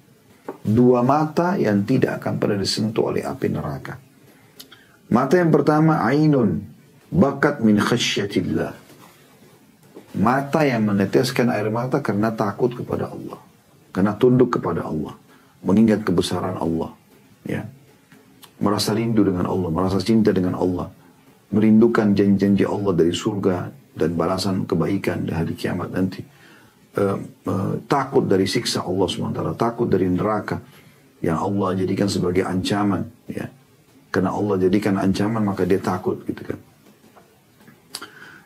2 mata yang tidak akan pernah disentuh oleh api neraka. Mata yang pertama, ainun bakat min khasyatillah. Mata yang meneteskan air mata karena takut kepada Allah, karena tunduk kepada Allah, mengingat kebesaran Allah, ya, merasa rindu dengan Allah, merasa cinta dengan Allah, merindukan janji-janji Allah dari surga dan balasan kebaikan di hari kiamat nanti, takut dari siksa Allah SWT, takut dari neraka yang Allah jadikan sebagai ancaman, ya, karena Allah jadikan ancaman maka dia takut, gitu kan.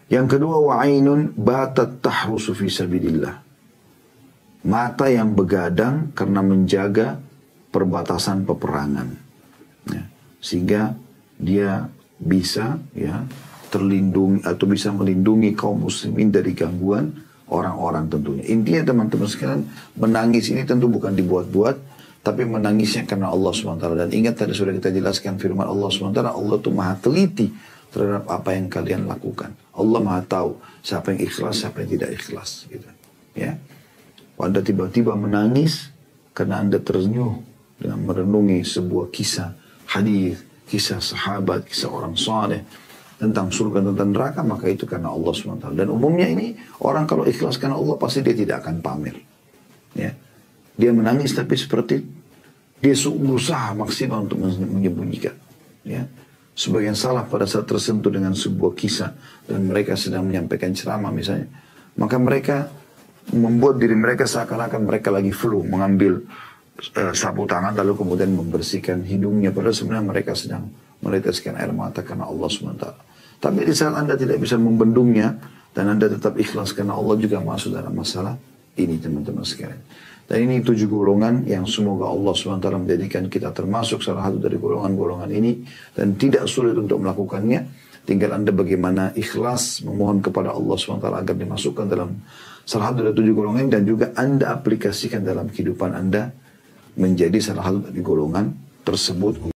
Yang kedua, wa'ainun batat tahrusu fi sabilillah. Mata yang begadang karena menjaga perbatasan peperangan, ya, sehingga dia bisa, ya, terlindungi atau bisa melindungi kaum muslimin dari gangguan orang-orang tentunya. Intinya teman-teman sekalian, menangis ini tentu bukan dibuat-buat, tapi menangisnya karena Allah SWT. Dan ingat tadi sudah kita jelaskan firman Allah SWT, Allah itu maha teliti terhadap apa yang kalian lakukan. Allah maha tahu siapa yang ikhlas, siapa yang tidak ikhlas, gitu, ya. Anda tiba-tiba menangis karena Anda tersenyum dengan merenungi sebuah kisah hadis, kisah sahabat, kisah orang saleh tentang surga, tentang neraka, maka itu karena Allah SWT. Dan umumnya ini orang kalau ikhlas karena Allah pasti dia tidak akan pamer, ya. Dia menangis tapi seperti dia berusaha maksimal untuk menyembunyikan, ya. Sebagian salah pada saat tersentuh dengan sebuah kisah dan mereka sedang menyampaikan ceramah misalnya, maka mereka membuat diri mereka seakan-akan mereka lagi flu, mengambil sapu tangan lalu kemudian membersihkan hidungnya, padahal sebenarnya mereka sedang meneteskan air mata karena Allah SWT. Tapi di saat Anda tidak bisa membendungnya dan Anda tetap ikhlas karena Allah juga masuk dalam masalah ini teman-teman sekalian. Dan ini 7 golongan yang semoga Allah SWT menjadikan kita termasuk salah satu dari golongan-golongan ini, dan tidak sulit untuk melakukannya. Tinggal Anda bagaimana ikhlas memohon kepada Allah SWT agar dimasukkan dalam salah satu dari 7 golongan, dan juga Anda aplikasikan dalam kehidupan Anda menjadi salah satu dari golongan tersebut.